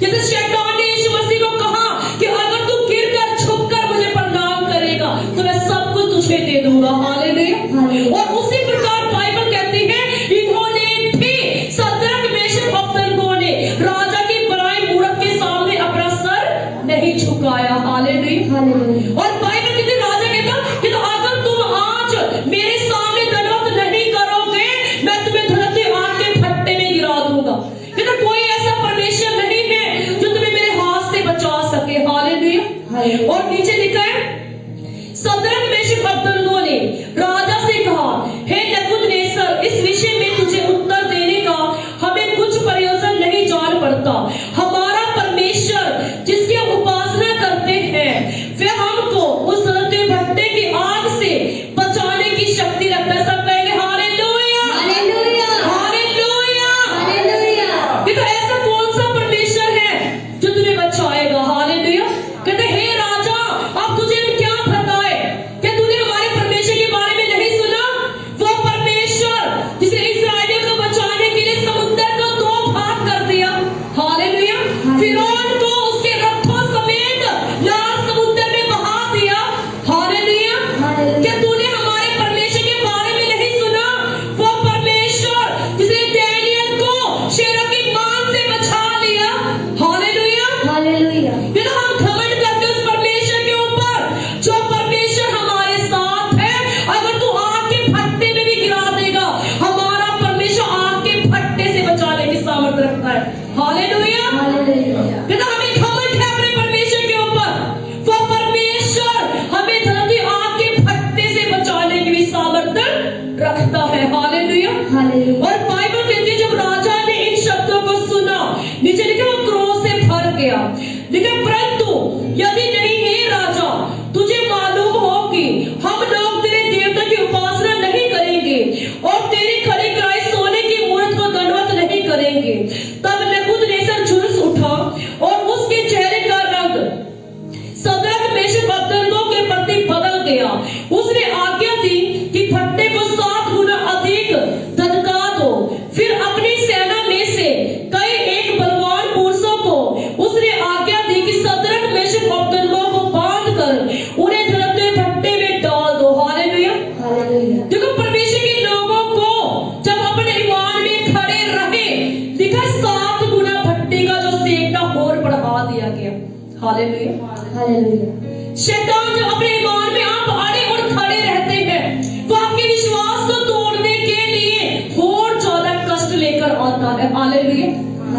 जैसे शैतान ने यीशु मसीह को कहा कि अगर तू गिरकर झुककर मुझे प्रणाम करेगा तो मैं सब कुछ तुझे दे दूंगा। हालेलुया। और उसी प्रकार बाइबल कहती है इन्होंने भी, शद्रक, मेशक, अबदनगो ने राजा की बनाई मूरत के सामने अपना सर नहीं झुकाया। हालेलुया। और बाइबल कहती राजा कहता कि तो अगर तुम आज मेरे सामने दंडवत नहीं करोगे मैं तुम्हें धरती आग के भट्टे में गिरा दूंगा। कहता कोई ऐसा परमेश्वर नहीं है जो तुम्हें मेरे हाथ से बचा सके। हालेलुया। और नीचे लिखा है शद्रक, मेशक, अबदनगो ने राजा से कहा, हे नबूकदनेस्सर, इस विषय में तुझे उत्तर देने का हमें कुछ प्रयोजन नहीं जान पड़ता। हमारा परमेश्वर जिसकी हम उपासना करते हैं वह हमको उस जलते भट्टे की आग से बचाने की शक्ति रखता है। सब कहेंगे हालेलुया। हालेलुया। ये तो ऐसा कौन सा परमेश्वर है जो तुम्हें बचाएगा? हालेलुया। कहते हे राजा, गया। लेकिन परंतु यदि नहीं हे राजा, तुझे मालूम हो कि हम लोग तेरे देवता की उपासना नहीं करेंगे और तेरी खड़ी कराई सोने की मूर्त को दंडवत नहीं करेंगे। तब नबूकदनेस्सर झुलस उठा और उसके चेहरे का रंग सदरक मेशक अबेदनगो के प्रति बदल गया। उसने आज्ञा दी कि भट्टे को 7 गुना अधिक धधका दो। फिर अपनी सेना में से कई एक बलवान पुरुषों को उसने आज्ञा दी कि सदरक मेशक अबेदनगो को बांध कर उन्हें धधकते भट्टे में डाल दो। हालेलुया। देखो, परमेश्वर के लोगों को जब अपने ईमान में खड़े रहे, दिखा 7 गुना भट्टे का जो सेक था और बढ़ा दिया गया। हालेलुया। शैतान जब अपने ईमान में आप अड़े और खड़े रहते हैं, वो आपके विश्वास को तोड़ने के लिए और ज्यादा कष्ट लेकर आता है। हालेलुया।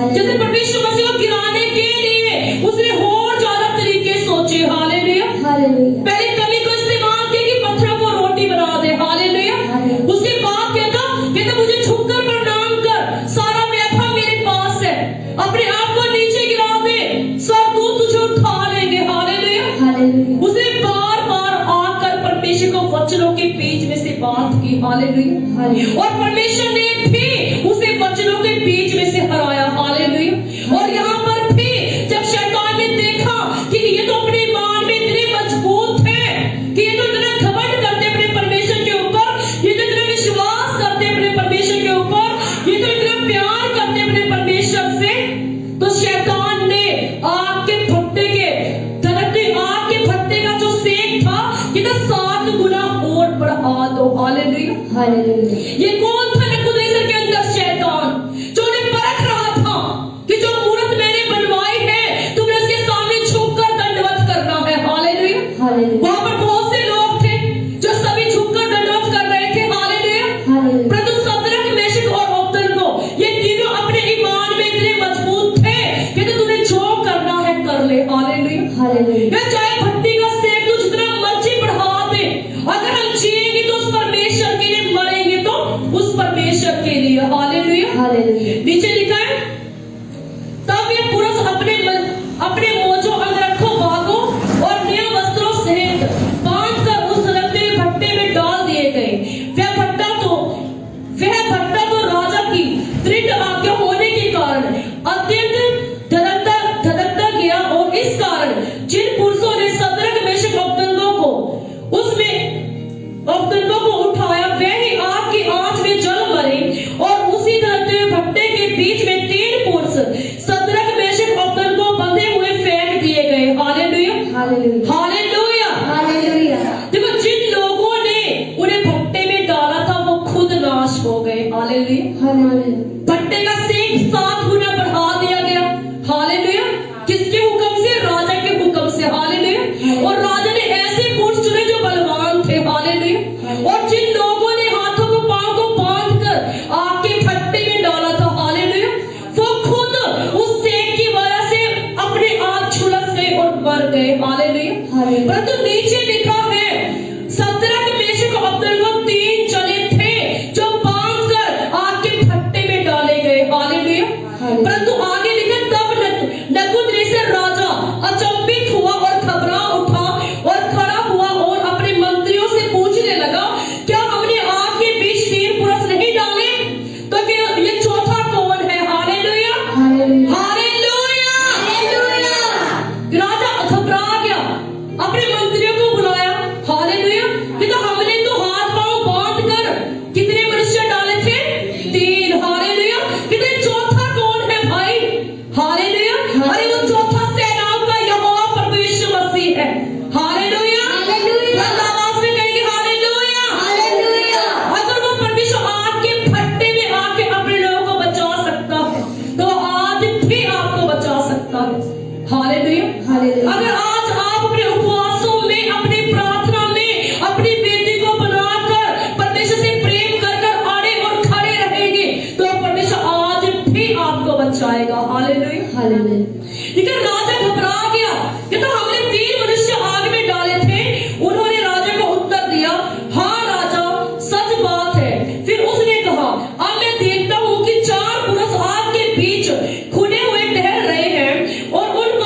जैसे परमेश्वर मसीह को गिराने के लिए उसने और ज्यादा तरीके सोचे। हालेलुया। पहले कवि को इस्तेमाल किया कि पत्थरों को रोटी बना दे। हालेलुया। उसके बाद कहता मुझे झुककर प्रणाम कर, सारा वैभव मेरे पास है, अपने आप को नीचे गिरा दे, स्वर्गदूत तुझे उठा लेंगे। हालेलुया। उसने बार बार आकर परमेश्वर को वचनों के बीच में से बात की। हालेलुया। और परमेश्वर ने भी उसे वचनों के बीच में से हराया। हालेलुया। और यहाँ पर भी जब शैतान ने देखा कि ये तो अपने ईमान में इतने मजबूत हैं कि ये तो इतना घमंड करते अपने परमेश्वर के ऊपर, ये तो इतना विश्वास करते अपने परमेश्वर के ऊपर, ये तो इतना प्यार करते अपने परमेश्वर से, तो शैतान ने आग के भट्टे के धधकते आग के भट्टे का जो सेक था, ये तो 7 गुना और बढ़ा दो। हालेलुया। ये कौन था नबूकदनेस्सर के अंदर? शैतान, जो उन्हें परख रहा था कि जो मूर्त मैंने बनवाई है तुम्हें उसके सामने झुककर दंडवत करना है। हालेलुया। वहां पर बहुत से लोग थे जो सभी झुककर दंडवत कर रहे थे। हालेलुया। परंतु सदरक मेशक और अबेदनगो ये तीनों अपने ईमान में इतने मजबूत थे कि तो तुम्हें जो करना है कर ले। हालेलुया। चाहे भट्टी का सेक तू जितना मर्जी बढ़ा दे, अगर हम जिएंगे तो उस परमेश्वर के लिए, मरेंगे तो उस परमेश्वर के लिए। हालेलुया। नीचे लिखा है, तब ये पुरुष अपने मोजों अंगरखों भागों और नए वस्त्रों सहित बांधकर उस धधकते भट्टे में डाल दिए गए। वह भट्टा तो राजा की दृढ़ आज्ञा होने के कारण अत्यंत धधकता गया। और इस कारण जिन पुरुषों ने सदरक मेशक अबेदनगो को उठाया, वे ही आग की आंच में जल मरे। और उसी धधकते भट्टे के बीच में 3 पुरुष सदरक मेशक अबेदनगो बंधे हुए फेंक दिए गए। हालेलुया। हालेलुया। देखो, जिन लोगों ने उन्हें भट्टे में डाला था वो खुद नाश हो गए। हालेलुया। भट्टे का सेक 7 गुना बढ़ा दिया गया। हालेलुया। किसके हुक्म से? राजा के हुक्म से। हालेलुया। और राजा ने ऐसे पुरुष चुने जो बलवान थे। हालेलुया। और जिन लोगों ने हाथों को पांव को बांधकर आग के भट्टे में डाला था, हालेलुया, वो खुद उस सेक की वजह से अपने आप झुलस गए और मर गए। हालेलुया। परंतु नीचे लिखा है, सदरक मेशक और अबेदनगो 3 जने थे जो बांधकर आग के भट्टे में डाले गए। हालेलुया। परंतु आगे लिखा, तब नबूकदनेस्सर राजा अचंभित हुआ और घबरा उठा और खड़ा हुआ और अपने मंत्रियों से पूछने लगा, क्या हमने आग के बीच 3 पुरुष नहीं डाले? तो ये चौथा कौन है? हालेलुया। राजा घबरा गया, अपने मंत्रियों को बुलाया। हालेलुया। कि तो हमने तो हाथ पांव बांध कर कितने मनुष्य डाले थे? 3। हालेलुया। कि चौथा कौन है भाई? हालेलुया। अरे वो चौथा सेनाओं का यहोवा परमेश्वर मसीह है। हालेलुया। आवाज में कहेंगे हालेलुया। अगर वो परमेश्वर आग के भट्टे में आके अपने लोगों को बचा सकता है तो आज भी आपको बचा सकता है। हालेलुया। अगर आज आप अपने उपवासों में, अपनी प्रार्थना में, अपनी बेटी को बनाकर परमेश्वर से प्रेम कर अड़े और खड़े रहेंगे तो परमेश्वर आज भी आपको बचाएगा। हालेलुया। लेकिन राजा घबरा गया कि तो हमने 3 मनुष्य आग में डाले थे। उन्होंने राजा को उत्तर दिया, हाँ राजा, सच बात है। फिर उसने कहा, अब मैं देखता हूँ कि 4 पुरुष आग के बीच खुले हुए टहल रहे हैं और उन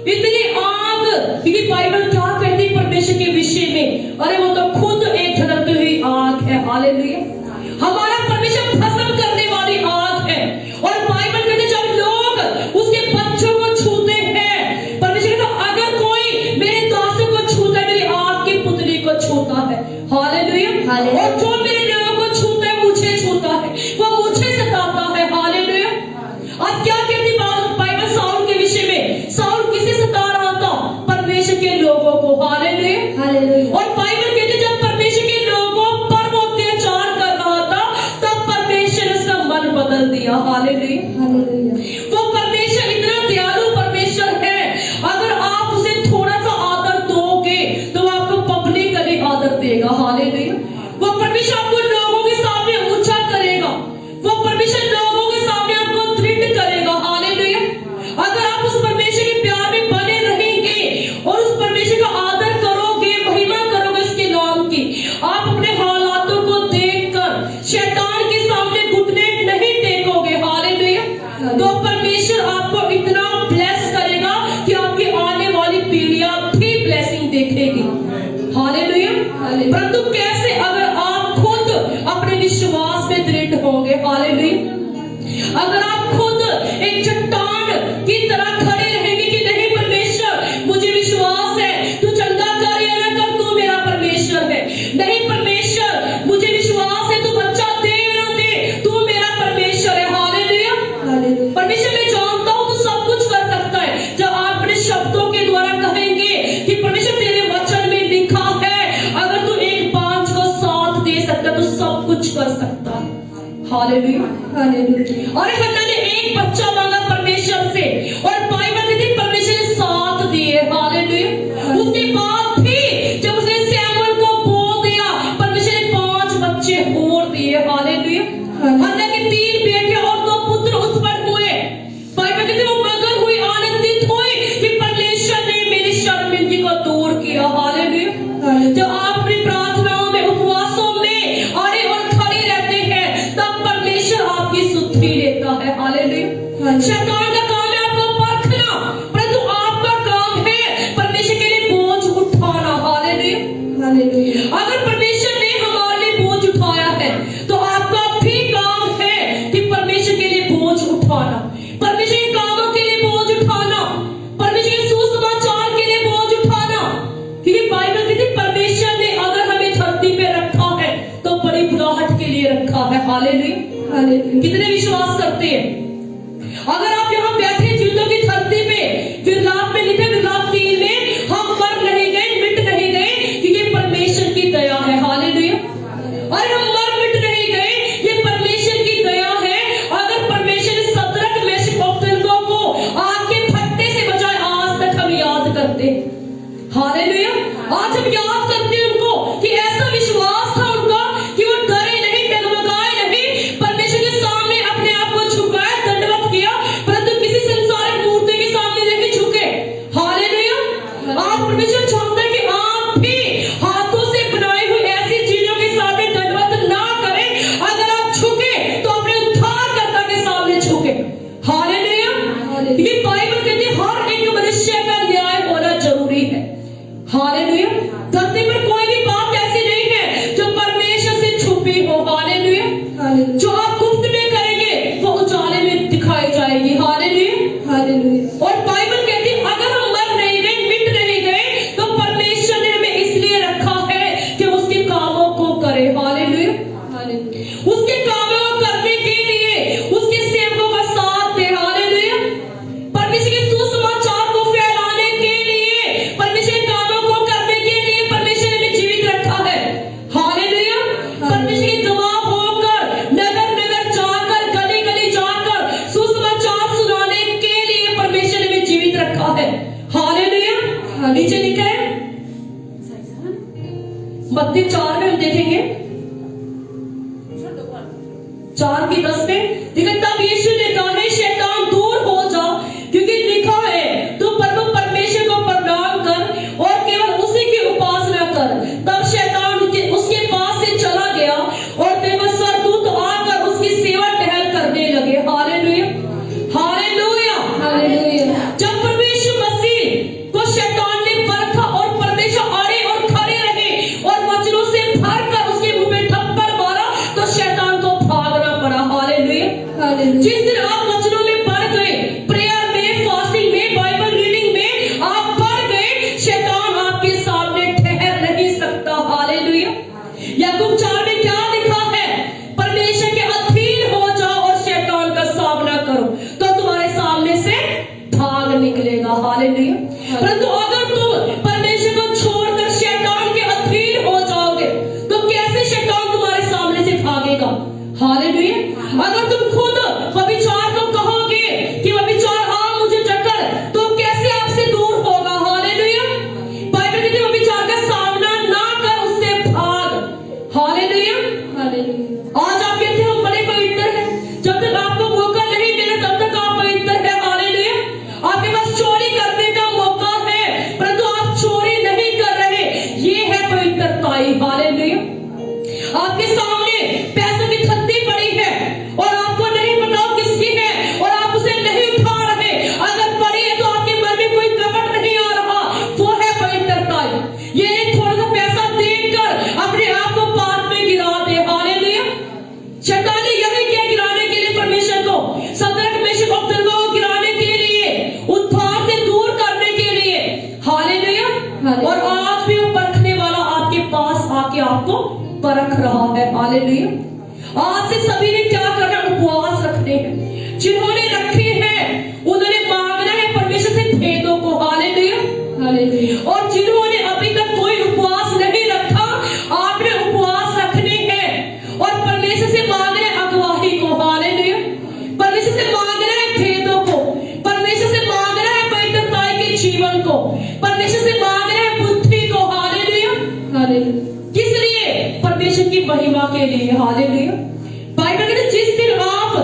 इतनी आग, क्योंकि बाइबल क्या कहती है परमेश्वर के विषय में? अरे वो तो खुद एक धड़कती हुई आग है। हालेलुया। हमारा परमेश्वर भस्म करने वाली आग है। और बाइबल कहते हैं जब लोग उसके बच्चों को छूते हैं, परमेश्वर कहता है अगर कोई मेरे दासों को छूता है, मेरी आग की पुतली को छूता है। हालेलुया। और जो मेरे लोगों को छूता है मुझे छूता है, वो मुझे सताता है। हालेलुया। अब क्या कहती बाइबल साउल के विषय में? साउल किसे सता रहा था? परमेश्वर के लोगों को। हालेलुया। और बाइबल कहती जब परमेश्वर के लोगों पर वो अत्याचार कर रहा था, तब परमेश्वर ने उसका मन बदल दिया। हालेलुया। वो परमेश्वर इतना दयालु परमेश्वर है, अगर आप उसे थोड़ा सा आदर दोगे तो वो आपको पब्लिक का भी आदर देगा। हालेलुया। वो परमेश्वर आपको लोगों के सामने ऊंचा करेगा। वो परमेश्वर लोगों के सामने आपको दृढ़ करेगा। हालेलुया। अगर आप उस परमेश्वर के प्यार में बने रहेंगे और उस परमेश्वर का आदर करोगे, महिमा करोगे उसके नाम की, आप अपने हालातों को देखकर शैतान के सामने घुटने नहीं टेकोगे। हालेलुया। तो परमेश्वर आपको इतना ब्लेस करेगा कि आपकी आने वाली पीढ़ियां भी ब्लेसिंग देखेगी। हालेलुया। परंतु कैसे? अगर आप खुद अपने विश्वास में दृढ़ होंगे। हालेलुया। अगर आप खुद एक चट्टान की तरह खड़े रहेंगे कि नहीं परमेश्वर मुझे विश्वास है, तू चंगा कर या ना कर, तू मेरा परमेश्वर है। नहीं परमेश्वर मुझे विश्वास है, तू बच्चा दे या ना दे, तू मेरा परमेश्वर है। हालेलुया। परमेश्वर मैं जानता हूं तू सब कुछ कर सकता है। जब आप अपने शब्दों के द्वारा कहेंगे कि परमेश्वर तेरे वचन में लिखा है अगर तू एक 5 को 7 दे सकता तो सब कुछ कर सकता है। हालेलुया। और हन्ना ने एक बच्चा मांगा परमेश्वर से और बाइबल कहती है परमेश्वर ने 7 दिए। हालेलुया। उसके बाद भी जब उसने सैमुअल को बोल दिया, परमेश्वर ने 5 बच्चे और दिए। हालेलुया। हन्ना के 3 बेटे और 2 पुत्र उत्पन्न हुए। बाइबल कहती है वो मगन हुई, आनंदित हुई कि परमेश्वर ने मेरी शर्मिंदगी को दूर किया। हालेलुया। जब आप अपनी प्रार्थनाओं में, उपवासों में अड़े और खड़े रहते हैं, तब परमेश्वर आपकी सुधि लेता है। हालेलुया। शैतान का काम है आपको परखना, परंतु आपका काम है परमेश्वर के लिए बोझ उठाना। हालेलुया। अगर परमेश्वर ने हमारे लिए बोझ उठाया है तो आपका भी काम है कि परमेश्वर के लिए बोझ उठाना, परमेश्वर के कामों के लिए बोझ उठाना, परमेश्वर के सुसमाचार के लिए बोझ उठाना। क्योंकि बाइबल कहती है परमेश्वर ने अगर हमें धरती पे रखा है तो बड़ी बुलाहट के लिए रखा है। हालेलुया। कितने विश्वास करते हैं? अगर आप यहाँ बैठे जीवितों की धरती पे, विलाप में लिखे विलाप 3 में, हम मर नहीं गए, मिट नहीं गए, क्योंकि परमेश्वर की दया है। हालेलुया। और हम मर मिट नहीं गए, ये परमेश्वर की दया है। अगर परमेश्वर ने सदरक मेशक अबेदनगो को आग के फट्टे से बचाए, आज तक हम याद करते हैं। हालेलुया। आज हम याद करते हैं उनको कि ऐसा विश्वास था उनका कि वो डरे नहीं, डगमगाए नहीं, परमेश्वर के सामने अपने आप को झुकाया, दंडवत किया, परंतु किसी संसारिक मूर्ति के सामने नहीं झुके। हालेलुया। आज परमेश्वर चाहता है कि आप भी हाथों से बनाई हुई ऐसी चीजों के सामने दंडवत ना करें। अगर आप झुके तो अपने उद्धारकर्ता के सामने झुके। हालेलुया। ये बाइबल कहती है हर एक मनुष्य का न्याय होना जरूरी है। हालेलुया। धरती पर कोई भी बात ऐसी नहीं है जो परमेश्वर से छुपी हो। हालेलुया। जो आप गुप्त में करेंगे वो उजाले में दिखाई जाएगी। हालेलुया। और बाइबल कहती है अगर हम मर नहीं गए, मिट नहीं गए, तो परमेश्वर ने हमें इसलिए रखा है कि उसके कामों को करे। हालेलुया। उसके कामों को करने के लिए उसके सेवकों का साथ दे। हालेलुया। परमेश्वर के सुसमाचार को फैलाने के लिए, परमेश्वर के कामों को करने के लिए परमेश्वर ने हमें जीवित रखा है। हालेलुया। परमेश्वर के गवाह होकर, नगर नगर जाकर, गली गली जाकर सुसमाचार सुनाने के लिए परमेश्वर ने हमें जीवित रखा है। हालेलुया। नीचे लिखा है मत्ती 4 में हम देखेंगे 4:10 में, लेकिन तब यीशु ने कहा है शैतान दूर हो जा, क्योंकि लिखा है तू प्रभु परमेश्वर को प्रणाम कर और केवल उसी की उपासना कर। तब शैतान उसके पास से चला गया और देखो स्वर्गदूत आकर उसकी सेवा टहल करने लगे। हालेलुया। हालेलुया। जब प्रभु यीशु मसीह करो तो तुम्हारे सामने से भाग निकलेगा। हालेलुया। परंतु अगर तुम परमेश्वर को छोड़कर शैतान के अधीन हो जाओगे तो कैसे शैतान तुम्हारे सामने से भागेगा? हालेलुया। अगर तुम खुद व्यभिचार को कहोगे कि व्यभिचार आ मुझे टक्कर, तो कैसे आपसे दूर होगा? हालेलुया। बाइबल कहती है व्यभिचार का सामना ना कर, उससे भाग। हालेलुया। आज आप कहते हैं हम बड़े पवित्र हैं, जब तक आपको मौका नहीं मिला तब तक आप पवित्र हैं। हालेलुया। आपके पास चोरी करने का मौका है परंतु आप चोरी नहीं कर रहे, ये है पवित्रता। हालेलुया। आपके सामने पैसों की थत्ती पड़ी है और आपको नहीं पता किसकी है और आप उसे नहीं उठा रहे, अगर पड़ी है तो आपके मन में कोई कपट नहीं आ रहा, वो है पवित्रता। ये नहीं थोड़ा सा पैसा देकर अपने आप को पाप में गिरा दे। हालेलुया। शैतान ने यही किया गिराने के लिए परमेश्वर को, सदरक मेशक अबेदनगो को गिराने के लिए, उद्धार से दूर करने के लिए। हालेलुया। और आज भी वो परखने वाला आपके पास आके आपको परख रहा है। हालेलुया। आज से सभी ने क्या करना? उपवास रखने हैं। जिन्होंने रखे हैं उन्होंने मांगना है परमेश्वर से भेदों को। हालेलुया। और जिन्होंने अभी तक कोई उपवास नहीं रखा, आपने उपवास रखने हैं और परमेश्वर से मांगना है अगुवाई को। हालेलुया। परमेश्वर से मांगना है भेदों को, परमेश्वर से मांगना है पवित्रता के जीवन को, परमेश्वर से मांगना है बुद्धि को। हालेलुया। किस लिए? परमेश्वर की महिमा के लिए। हालेलुया। बाइबल कहती है जिस दिन आप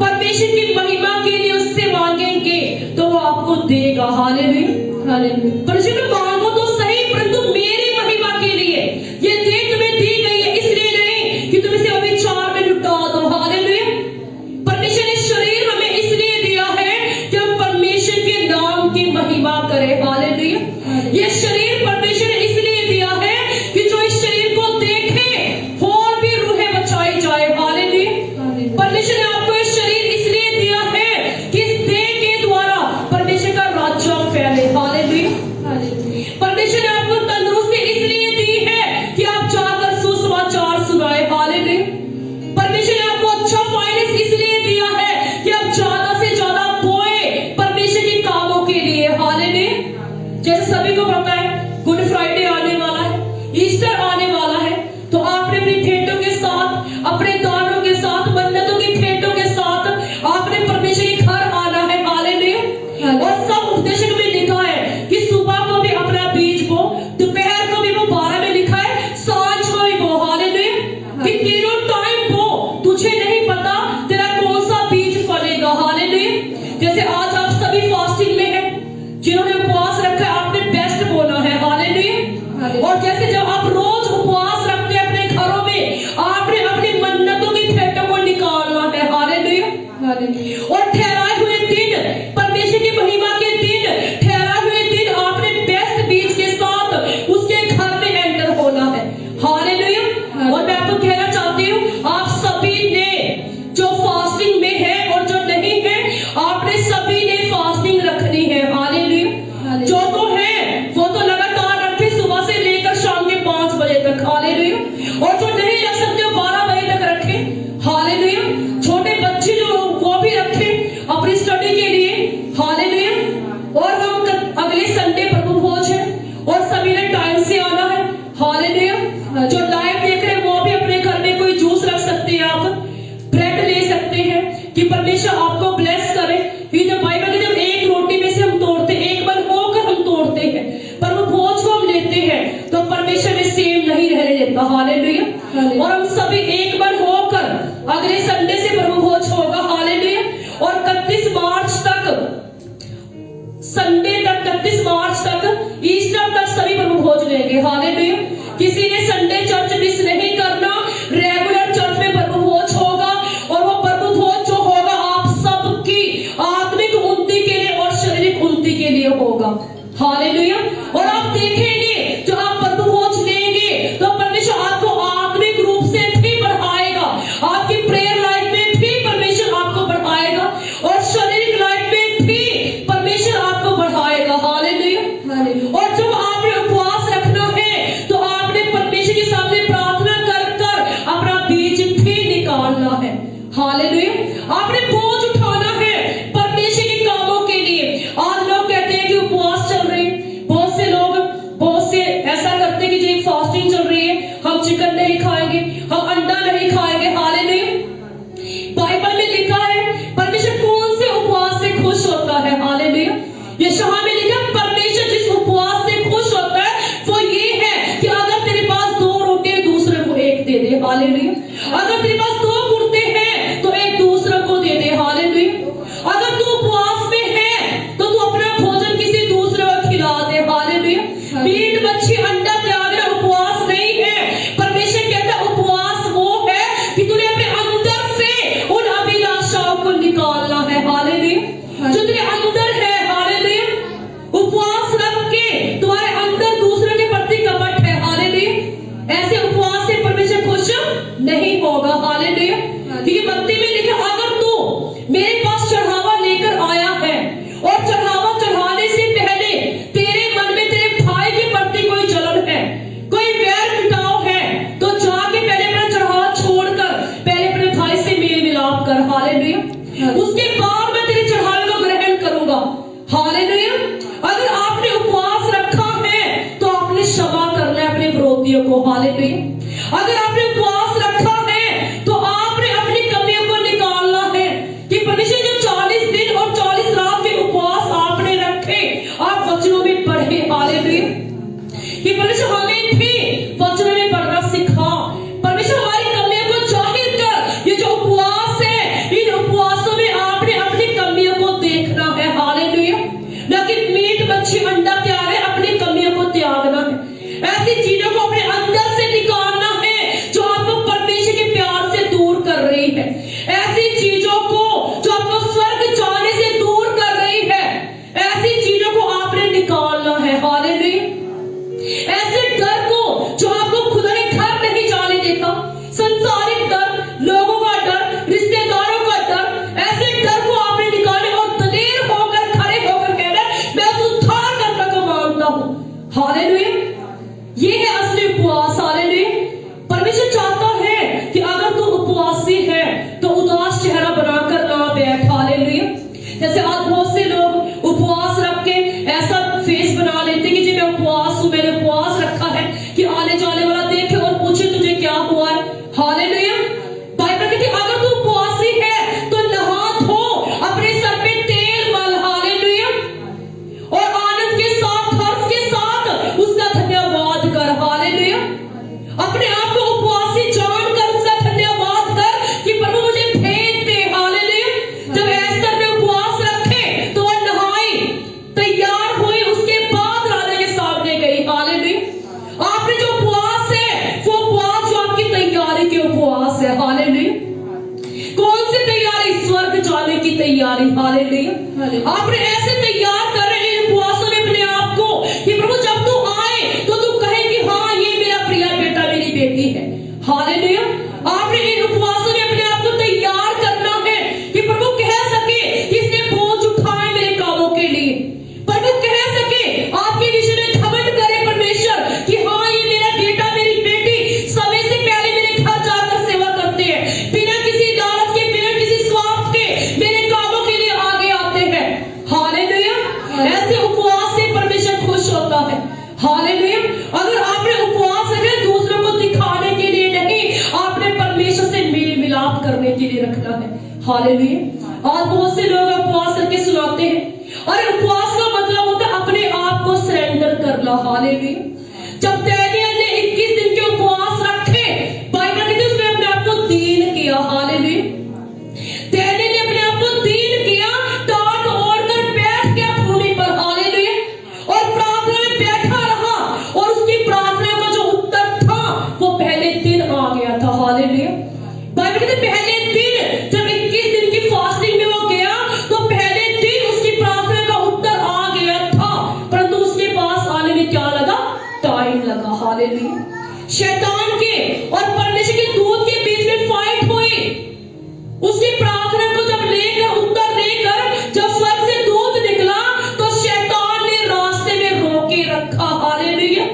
परमेश्वर की महिमा के लिए उससे मांगेंगे तो वो आपको देगा। हालेलुया। परमेश्वर में मांगो तो सही परंतु मेरी महिमा के लिए। ये देन तुम्हें दी गई है इसलिए नहीं कि तुम इसे अविचार में लुटा दो। हालेलुया। परमेश्वर ने शरीर हमें इसलिए दिया है कि हम परमेश्वर के नाम की महिमा करें। हालेलुया। ये शरीर परमेश्वर ने इसलिए दिया है कि जो इस शरीर को देखे और भी रूहें बचाई जाए। हालेलुया। परमेश्वर ने आपको ये शरीर इसलिए दिया है कि इस देह के द्वारा परमेश्वर का राज्य फैले। हालेलुया। परमेश्वर ने आपको तंदुरुस्ती इसलिए दी है कि आप जाकर सुसमाचार सुनाए। हालेलुया। परमेश्वर ने आपको अच्छा फाइनेंस इसलिए दिया है कि आप ज्यादा से ज्यादा बोए परमेश्वर के कामों के लिए। हालेलुया। जैसे सभी को पता है गुड फ्राइडे आने वाला है, ईस्टर आने वाला है, तो आपने अपनी भेंटों के साथ, अपने दानों के साथ, मन्नतों की भेंटों के साथ आपने परमेश्वर के घर आना है। हालेलुया। और सब उपदेशों में लिखा है कि सुबह को भी अपना बीज बो, दोपहर को भी वो 12 में लिखा है, सांझ को भी बो। हालेलुया। कि तीनों टाइम बो, तुझे नहीं पता तेरा कौन सा बीज फलेगा। हालेलुया। जैसे आज आप सभी फास्टिंग में हैं, जिन्होंने उपवास रखा है आपने बेस्ट बोला है। हालेलुया। और जैसे जब आप रोज उपवास रखते हैं अपने घरों में, आपने अपनी मन्नतों की भेंटों को निकालना है। हालेलुया। और ठहराए हुए दिन, परमेश्वर की महिमा के दिन, ठहराए हुए दिन आपने बेस्ट बीज के साथ उसके घर में एंटर होना है। हालेलुया। और मैं आपको कहना चाहती हूँ आप सभी ने जो फास्टिंग में है और जो नहीं है, आपने सभी ने फास्टिंग रखनी है। हालेलुया। जो तो है वो तो लगातार रखे सुबह से लेकर शाम के 5 बजे तक। हालेलुया। और जो नहीं रख सकते 12 बजे तक रखे। हालेलुया। छोटे बच्चे जो वो भी रखे अपनी स्टडी के लिए। हालेलुया। और हम अगले संडे प्रभु भोज है और सभी ने टाइम से आना है। हालेलुया। जो लाइव देख रहे हैं वो भी अपने घर में कोई जूस रख सकते हैं, आप ब्रेड ले सकते हैं कि परमेश्वर आपको ब्लेस करे। ये जो बाइबल में जब एक रोटी में से हम तोड़ते, एक बार होकर हम तोड़ते हैं, पर वो भोज को हम लेते हैं तो परमेश्वर में सेम नहीं रहने देता। हालेलुया। और हम सभी एक बार होकर अगले संडे से प्रभु भोज होगा। हालेलुया। और 31 मार्च तक, संडे तक, 31 मार्च तक, ईस्टर तक सभी प्रभु भोज लेंगे। हालेलुया। किसी ने संडे चर्च मिस नहीं करना, रेगुलर चर्च में प्रभु भोज होगा और वो प्रभु भोज जो होगा आप सबकी आत्मिक उन्नति के लिए और शारीरिक उन्नति के लिए होगा। हालेलुया। और आप देखेंगे जो आप प्रभु भोज लेंगे तो परमेश्वर आपको आत्मिक रूप से भी बढ़ाएगा, आपकी प्रेयर लाइफ में भी परमेश्वर आपको बढ़ाएगा और शारीरिक लाइफ में भी परमेश्वर आपको बढ़ाएगा। हालेलुया। और जब आपने उपवास रखना है तो आपने परमेश्वर हालेलुया। अगर आपने उपवास रखा है तो आपने क्षमा करना है अपने विरोधियों को। हालेलुया। अगर आपने उपवास रखा है तो आपने अपनी कमियों को निकालना है कि परमेश्वर जो 40 दिन और 40 रात के उपवास आपने रखे, आप वचनों में पढ़े। हालेलुया। कि परमेश्वर हमें भी वचनों में पढ़ना सिखा। परमेश्वर हमारी कमियों को जाहिर कर। ये जो उपवास है, इन उपवासों में आपने अपनी कमियों को देखना है। हालेलुया। न कि मीट मच्छी अंडा त्याग है, अपनी कमियों को त्यागना है। ऐसी चीजों को अपने अंदर से निकालना है जो आपको परमेश्वर के प्यार से दूर कर रही है। ऐसी चीजों को जो आपको स्वर्ग जाने से दूर कर रही है, ऐसी चीजों को आपने निकालना है। हालेलुया। ऐसे डर को जो आपको खुदा के घर नहीं जाने देता, संसारिक डर, लोगों का डर, रिश्तेदारों का डर, ऐसे डर को आपने निकाले और दलेर होकर खड़े होकर कहना, मैं उद्धारकर्ता को मानता हूं। हालेलुया। ये है असली उपवास। हालेलुया। परमेश्वर चाहता है कि अगर तू उपवासी है तो उदास चेहरा बनाकर ना बैठ। हालेलुया। जैसे आज बहुत से लोग उपवास रख के ऐसा फेस बना लेते कि जी मैं उपवास हूं, मैंने उपवास रखा है, कि आने जाने वाला देखे और पूछे तुझे क्या हुआ है। हालेलुया। बाइबल कहती है अगर तू उपवासी है तो नहा धो, अपने सर पे तेल मल। हालेलुया। और आनंद के साथ, हर्ष के साथ उसका धन्यवाद कर। हालेलुया। अपने आप को उपवासी जानकर उसका धन्यवाद कर कि प्रभु मुझे भेद दे। हालेलुया। जब एस्तर ने उपवास रखे तो वह नहाई, तैयार हुई, उसके बाद राजा के सामने गई। हालेलुया। आपने जो उपवास है वो उपवास जो आपकी तैयारी के उपवास है। हालेलुया। कौन सी तैयारी? स्वर्ग जाने की तैयारी। हालेलुया। आपने ऐसे तैयार कर रहे हैं उपवासों में अपने आप को कि प्रभु जब तू आए तो तू कहे कि हाँ ये मेरा प्रिय बेटा, मेरी बेटी है। हालेलुया। आपने इन उपवासों में अपने आप को तैयार करना है कि प्रभु कह सके कि इसने बोझ उठाए मेरे कामों के लिए। प्रभु कह सके, आपके विषय में घमंड करे परमेश्वर कि हाँ ये मेरा बेटा, मेरी बेटी समय से पहले मेरे घर जाकर सेवा करते हैं, बिना किसी लालच के, बिना किसी स्वार्थ के मेरे कामों के लिए आगे आते हैं। हालेलुया। ऐसे उपवास से परमेश्वर खुश होता है। हालेलुया। अगर आपने उपवास रखे दूसरों को दिखाने के लिए नहीं, आपने परमेश्वर से मेल मिलाप करने के लिए रखना है। हालेलुया। आज बहुत से लोग उपवास करके सुनाते हैं, और उपवास का मतलब होता है अपने आप को सरेंडर करना। हालेलुया। जब दानियेल ने 21 दिन के उपवास रखे, बाइबल कहती है उसने अपने आप को दीन किया। हालेलुया। दानियेल ने अपने आप को दीन किया, टाट ओढ़कर बैठ गया भूमि पर। हालेलुया। और प्रार्थना में बैठा रहा, और उसकी प्रार्थना का जो उत्तर था वो पहले दिन आ गया था। हालेलुया। बाइबल कहती है पहले दिन जब 21 दिन की फास्टिंग में वो गया तो पहले दिन उसकी प्रार्थना का उत्तर आ गया था, परंतु उसके पास आने में क्या लगा? टाइम लगा। हालेलुया। शैतान के और परमेश्वर के दूत के बीच में फाइट हुई। उसकी प्रार्थना को जब लेकर, उत्तर लेकर जब स्वर्ग से दूत निकला तो शैतान ने रास्ते में रोके रखा। हालेलुया।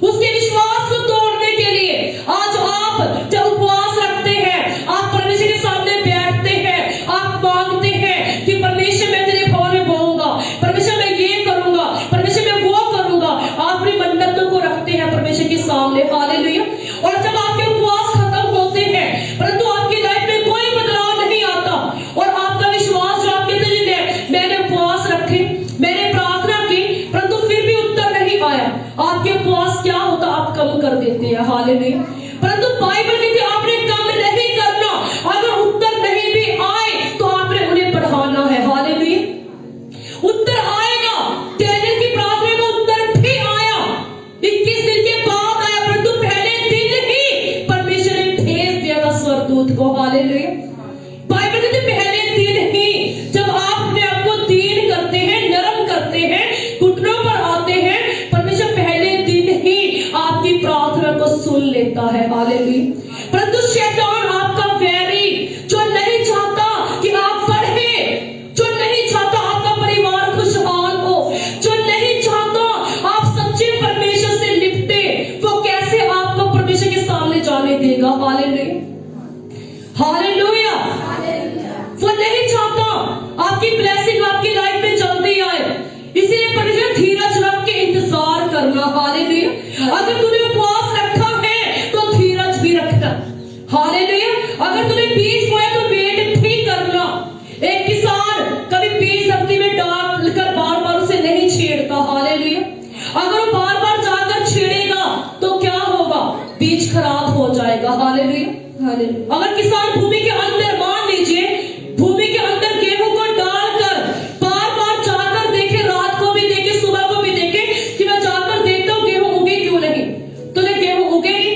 उसके विश्वास को तोड़ने के लिए आज आप जब उपवास रखते हैं, आप परमेश्वर के सामने बैठते हैं, आप मांगते हैं कि परमेश्वर मैं तेरे भवन में बोऊंगा, परमेश्वर मैं ये करूंगा, परमेश्वर मैं वो करूंगा, आप अपनी मन्नतों को रखते हैं परमेश्वर के सामने। हालेलुया। और जब आपके उपवास खत्म होते हैं परंतु आपकी लाइफ में कोई बदलाव नहीं आता, और आपका विश्वास जो आपके दिल में, मैंने उपवास रखे, मैंने प्रार्थना की, परंतु फिर भी उत्तर नहीं आया, आपके उपवास क्या होता? आप कम कर देते हैं। हालेलुया। परंतु बाइबल कहती है आपने कम नहीं करना, अगर उत्तर नहीं भी आए तो आपने उन्हें बढ़ाना है। हालेलुया। उत्तर आएगा। दानियेल की प्रार्थना का उत्तर भी आया, 21 दिन के बाद आया, परंतु पहले दिन ही परमेश्वर ने भेज दिया था स्वर्गदूत को। हालेलुया। बाइबल कहती है पहले दिन ही जब आप अपने आप को दीन करते हैं, नरम करते हैं, घुटनों पर आते हैं, परमेश्वर पहले दिन ही आपकी प्रार्थना को सुन लेता है। हालेलुया। परंतु शैतान आपका वैरी जो नहीं चाहता कि आप बढ़े, जो नहीं चाहता आपका परिवार खुशहाल हो, जो नहीं चाहता आप सच्चे परमेश्वर से लिपटे, वो कैसे आपको परमेश्वर के सामने जाने देगा? हालेलुया। हालेलुया। वो नहीं चाहता आपकी ब्लेसिंग आपकी लाइफ में जल्दी आए, हालेलुया। अगर तूने उपवास रखा है तो धीरज भी रखना। हालेलुया। अगर तूने बीज बोया तो वेट भी करना। एक किसान कभी बीज धरती में डालकर बार बार उसे नहीं छेड़ता। हालेलुया। अगर वो बार बार जाकर छेड़ेगा तो क्या होगा? बीज खराब हो जाएगा। हालेलुया। अगर किसान भूमि के अंदर, मान लीजिए भूमि के अंदर गेहूं को डालकर बार बार जाकर देखे, रात को भी देखे, सुबह को भी देखे कि मैं जाकर देखता हूं गेहूं उगे क्यों नहीं, तो गेहूं उगेगी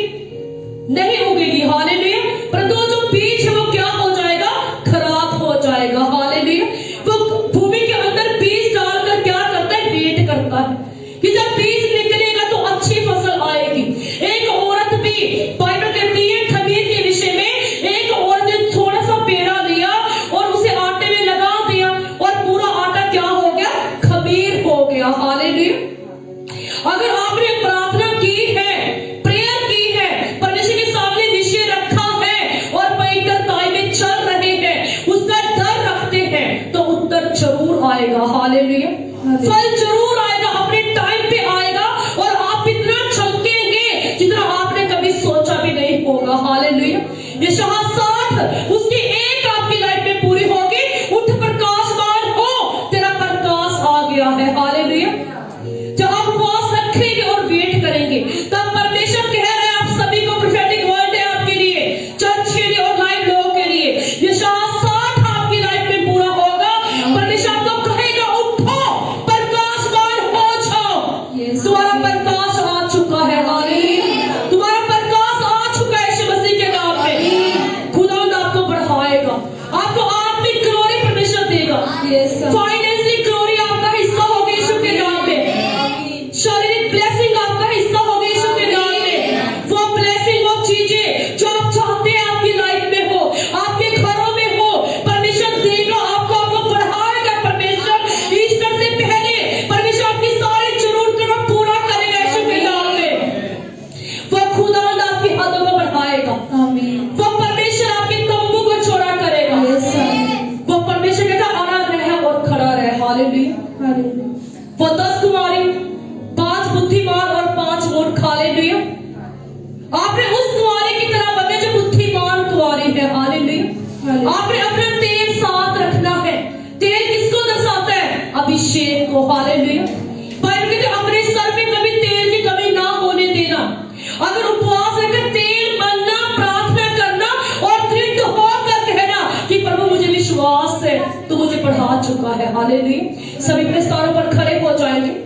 नहीं उगेगी। हालेलुया। परंतु जो बीज है वो क्या हो जाएगा? खराब हो जाएगा। हालेलुया। वो भूमि के अंदर बीज डालकर क्या करता है? वेट करता है कि जब बीज निकलेगा तो अच्छी फसल आएगी। एक औरत भी, बाइबल कहती है खमीर के विषय में, एक औरत ने थोड़ा सा पेड़ा लिया और उसे आटे में लगा दिया और पूरा आटा क्या हो गया? खमीर हो गया। हालेलुया। अगर आपने प्रार्थना की है, प्रेयर की है, परमेश्वर के सामने विषय रखा है और पवित्रताई में चल रहे हैं, उसका डर रखते हैं, तो उत्तर जरूर आएगा। हालेलुया। फल जरूर आएगा, अपने टाइम पे आएगा और आप इतना चमकेंगे जितना आपने कभी सोचा भी नहीं होगा। हालेलुया। यशायाह 60 उसकी एक आपकी लाइफ में पूरी होगी। उठ प्रकाशमान हो, तेरा प्रकाश आ गया है। हालेलुया। जब आप उपवास रखेंगे और वेट करेंगे तब परमेश्वर कह रहे हैं, आप सभी को प्रोफेटिक वर्ड है आपके लिए, चर्च के लिए और लाइव लोगों के लिए। यशायाह 60 आपकी लाइफ में पूरा होगा। परमेश्वर आपको कहेगा उठो, प्रकाशमान हो जाओ। तुम्हारा प्रकाश आ चुका है। हालेलुया। तुम्हारा प्रकाश आ चुका है यीशु मसीह के नाम में। खुदावंद आपको बढ़ाएगा, आपको आत्मिक ग्लोरी परमेश्वर देगा। फाइनेंशियल ग्लोरी आपका हिस्सा होगी यीशु के नाम में। शारीरिक ब्लेसिंग आपका हिस्सा होगी यीशु के नाम में। वो ब्लेसिंग, वो चीजें जो आप चाहते हैं आपकी लाइफ में हो, आपके घरों में हो, परमेश्वर देगा आपको, आपको बढ़ाएगा परमेश्वर। ईस्टर से पहले परमेश्वर अपनी सारी जरूरतों को पूरा करेगा यीशु के नाम में। वो खुदावंद आपकी हदों को बढ़ाएगा। वो परमेश्वर आपके तंबू को चौड़ा करेगा। वो परमेश्वर कहता अड़ग रहे और खड़ा रहे। हालेलुया। वो 10 कुमारी, 5 बुद्धिमान और 5 मूर्ख। हालेलुया। आपने उस कुंवारी की तरह बनना जो बुद्धिमान कुंवारी है। हालेलुया। आपने अपना तेल साथ रखना है। तेल किसको दर्शाता है? अभिषेक को। हालेलुया। बाइबल कहती है अपने सर में कभी तेल की कमी ना होने देना। अगर उपवास रखकर तेल बनना, प्रार्थना करना और दृढ़ होकर कहना कि प्रभु मुझे विश्वास है तो मुझे बढ़ा चुका है। हालेलुया। सभी अपने स्थानों पर खड़े हो जाएंगे।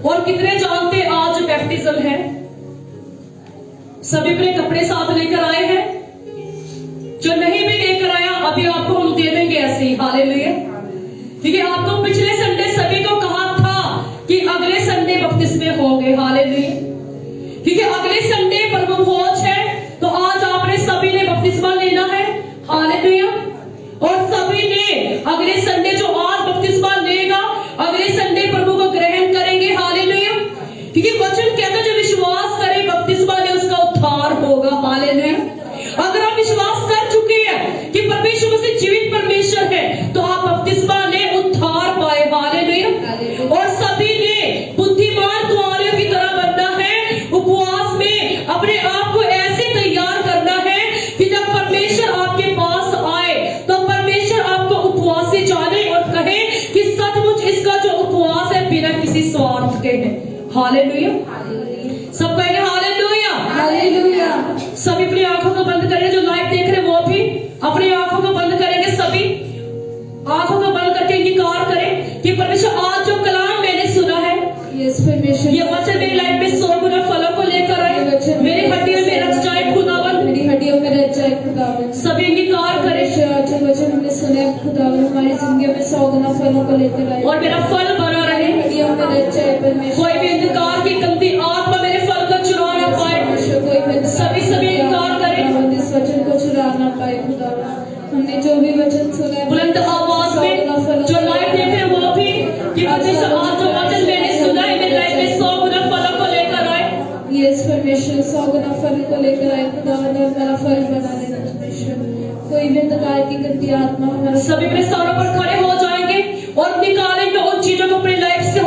और कितने जानते आज बैप्टिज्म है? सभी अपने कपड़े साथ लेकर आए हैं? जो नहीं भी लेकर आया अभी आपको हम दे देंगे ऐसे ही। हालेलुया। ठीक है। आपको पिछले संडे सभी को कहा था कि अगले संडे बपतिस्मे होंगे। हालेलुया। ठीक है। अगले संडे प्रभु भोज है तो आज आपने सभी ने बपतिस्मा लेना है। हालेलुया। और सभी ने अगले संडे जो आज बपतिस्मा लेगा अगले संडे प्रभु को ग्रहण करेंगे। हालेलुया। क्योंकि वचन कहता है जो विश्वास करे बपतिस्मा ले उसका उद्धार होगा। हालेलुया। अगर आप विश्वास कर चुके हैं कि परमेश्वर मसीह जीवित परमेश्वर है तो आप बपतिस्मा ले उद्धार पाए। हालेलुया। और सभी ने बुद्धिमान कुंवारियों की तरह बनना है। उपवास में अपने आप को ऐसे तैयार करना है कि जब परमेश्वर आपके पास आए तो परमेश्वर आपको उपवास से जाने और कहे कि सचमुच इसका जो उपवास है बिना किसी स्वार्थ के है। हालेलुया। सब कहेंगे हालेलुया। हालेलुया। सभी अपनी आंखों को बंद करेंगे। जो लाइव देख रहे हैं वो भी अपनी आंखों को बंद करेंगे। सभी आंखों को बंद करके इंकार करें कि परमेश्वर आज जो कलाम मैंने सुना है ये वचन मेरी लाइफ में 100 गुना फलों को लेकर आए। मेरी हड्डियों में रच जाए खुदावन। मेरी हड्डियों में रच जाए खुदावन। सभी इंकार करें जो वचन हमने सुना है खुदावन हमारी जिंदगी में 100 गुना फलों को लेकर आए और मेरा फल बना रहे। हड्डियों में रच जाए परमेश्वर। कोई भी अंधकार की गंदी आत्मा मेरे फल को चुरा ना पाए। सभी इंकार करें इस वचन को चुरा ना पाए खुदावन। हमने जो भी वचन सुना है बुलंद आवाज में जो लाइव देख रहे हैं वो भी कि परमेश्वर आज जो वचन मैंने सुना है मेरी लाइफ में 100 गुना फलों को लेकर आए। यस परमेश्वर 100 गुना फल को लेकर आए खुदावन और मेरा फल बना देना परमेश्वर। कोई भी अंधकार की गंदी आत्मा हमारे सभी अपने स्थानों पर खड़े हो जाएंगे और निकालेंगे उन चीजों को अपनी लाइफ से।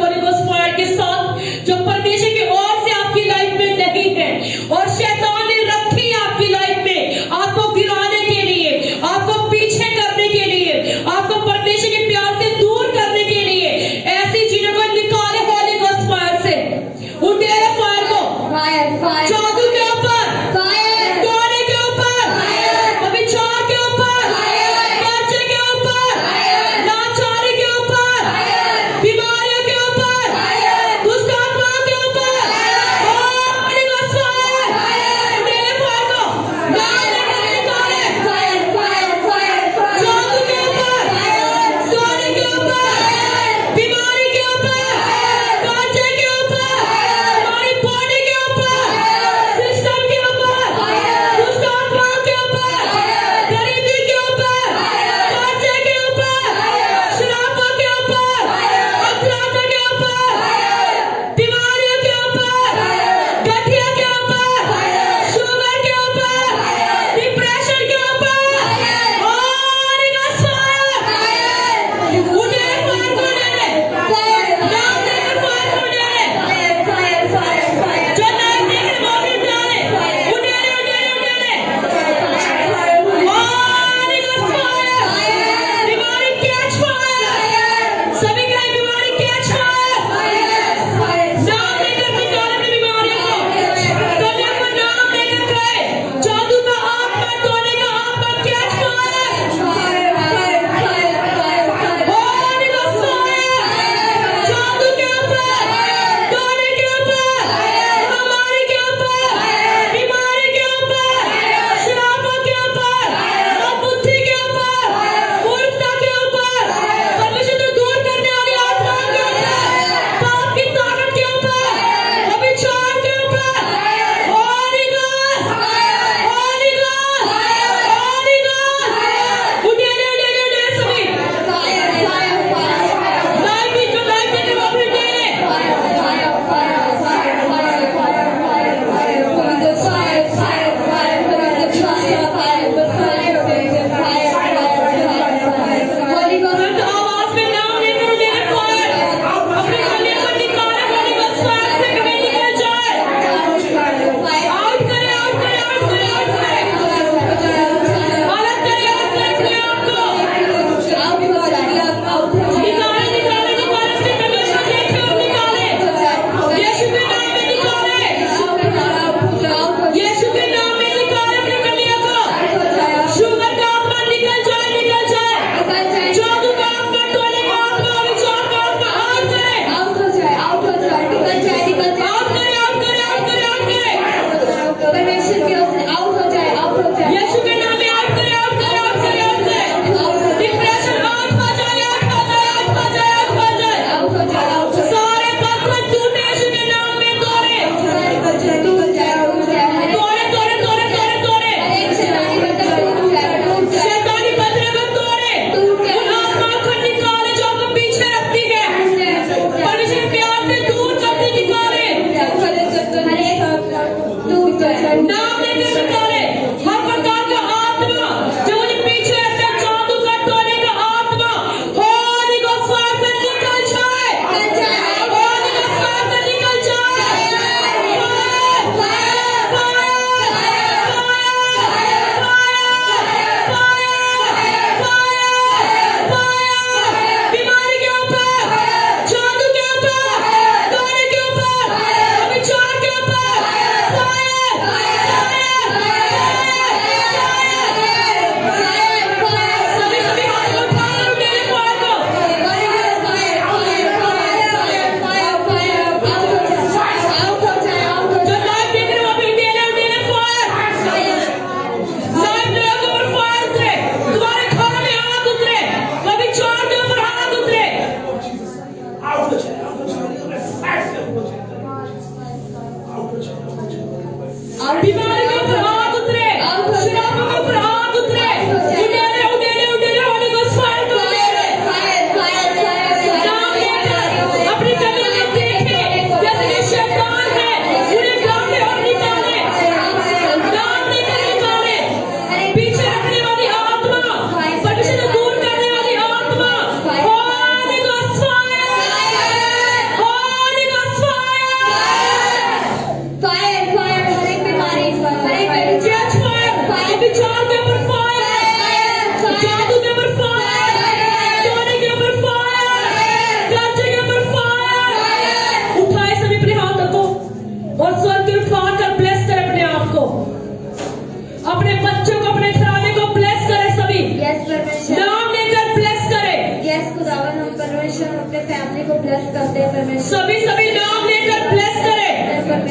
फैमिली को ब्लेस करते हैं परमेश्वर। सभी नाम लेकर ब्लेस करें,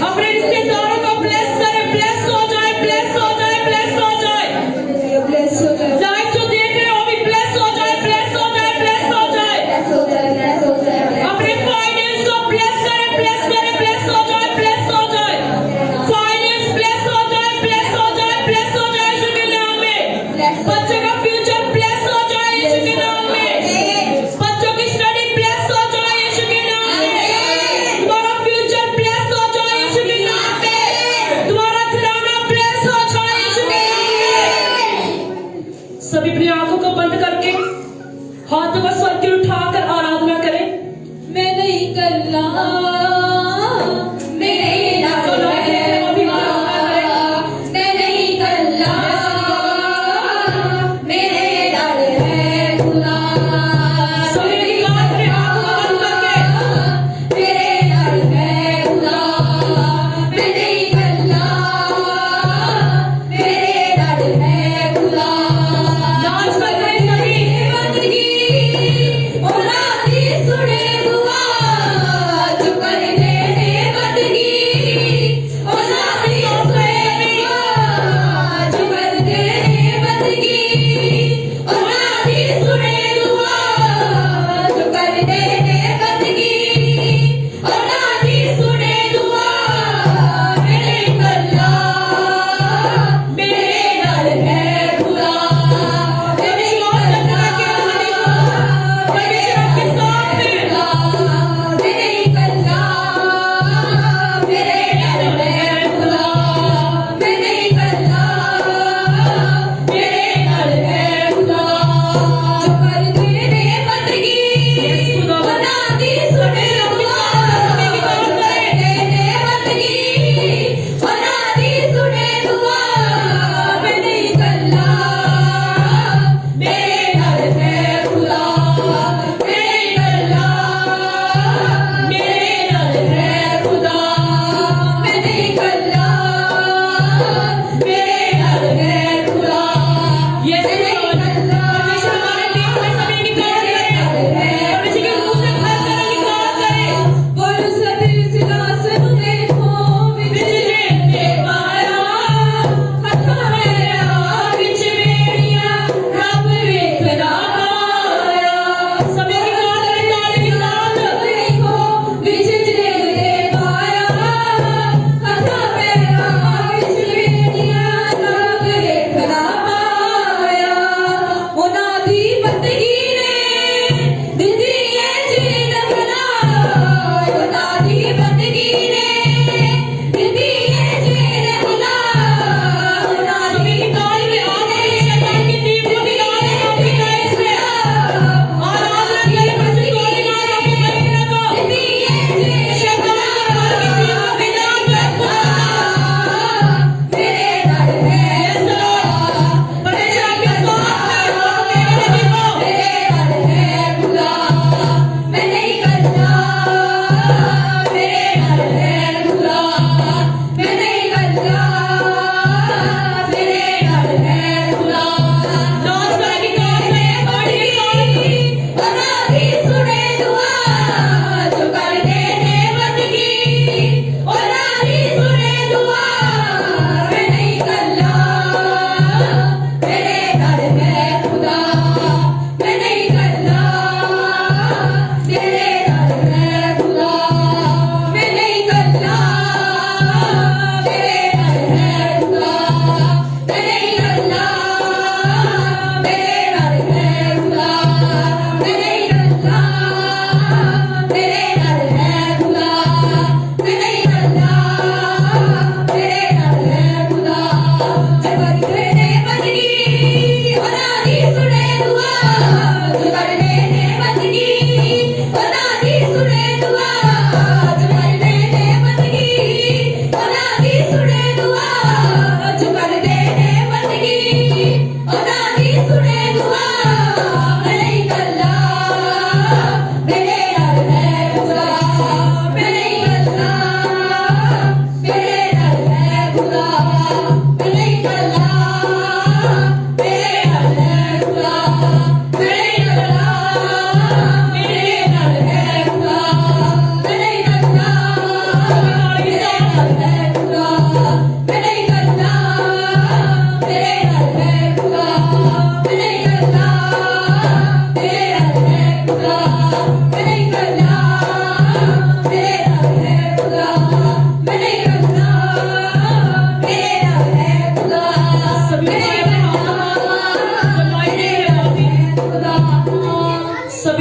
अपने रिश्तेदारों को ब्लेस करें, ब्लेस हो जाए, ब्लेस हो जाए, ब्लेस हो जाए, ब्लेस हो जाए, लाइव जो देख रहे हो भी ब्लेस हो जाए, ब्लेस हो जाए, ब्लेस हो जाए। ब्लेस हो जाए, ब्लेस हो जाए, अपने फाइनेंस को ब्लेस करें, ब्लेस करें, ब्लेस हो जाए, ब्लेस हो जाए, फाइनेंस ब्लेस हो जाए, ब्लेस हो जाए, ब्लेस हो जाए यीशु के नाम में। बच्चों का फ्यूचर ब्लेस हो जाए यीशु के नाम में, बच्चों की स्टडी ब्लेस हो जाए यीशु के नाम में, तुम्हारा फ्यूचर ब्लेस हो जाए यीशु के नाम में, तुम्हारा घराना ब्लेस हो जाए यीशु के नाम में। सभी अपनी आंखों को बंद करके हाथों को स्वर की उठाकर आराधना करें। मैं नहीं करना, मेरे लाल है खुदा, मैं नहीं करना, मेरे लाल है खुदा, सभी अपनी आंखों को बंद करके मेरे लाल है खुदा, मैं नहीं करना, मेरे लाल है खुदा। नाच कर रहे सभी बंदगी और राती सुने दुआ, चुकल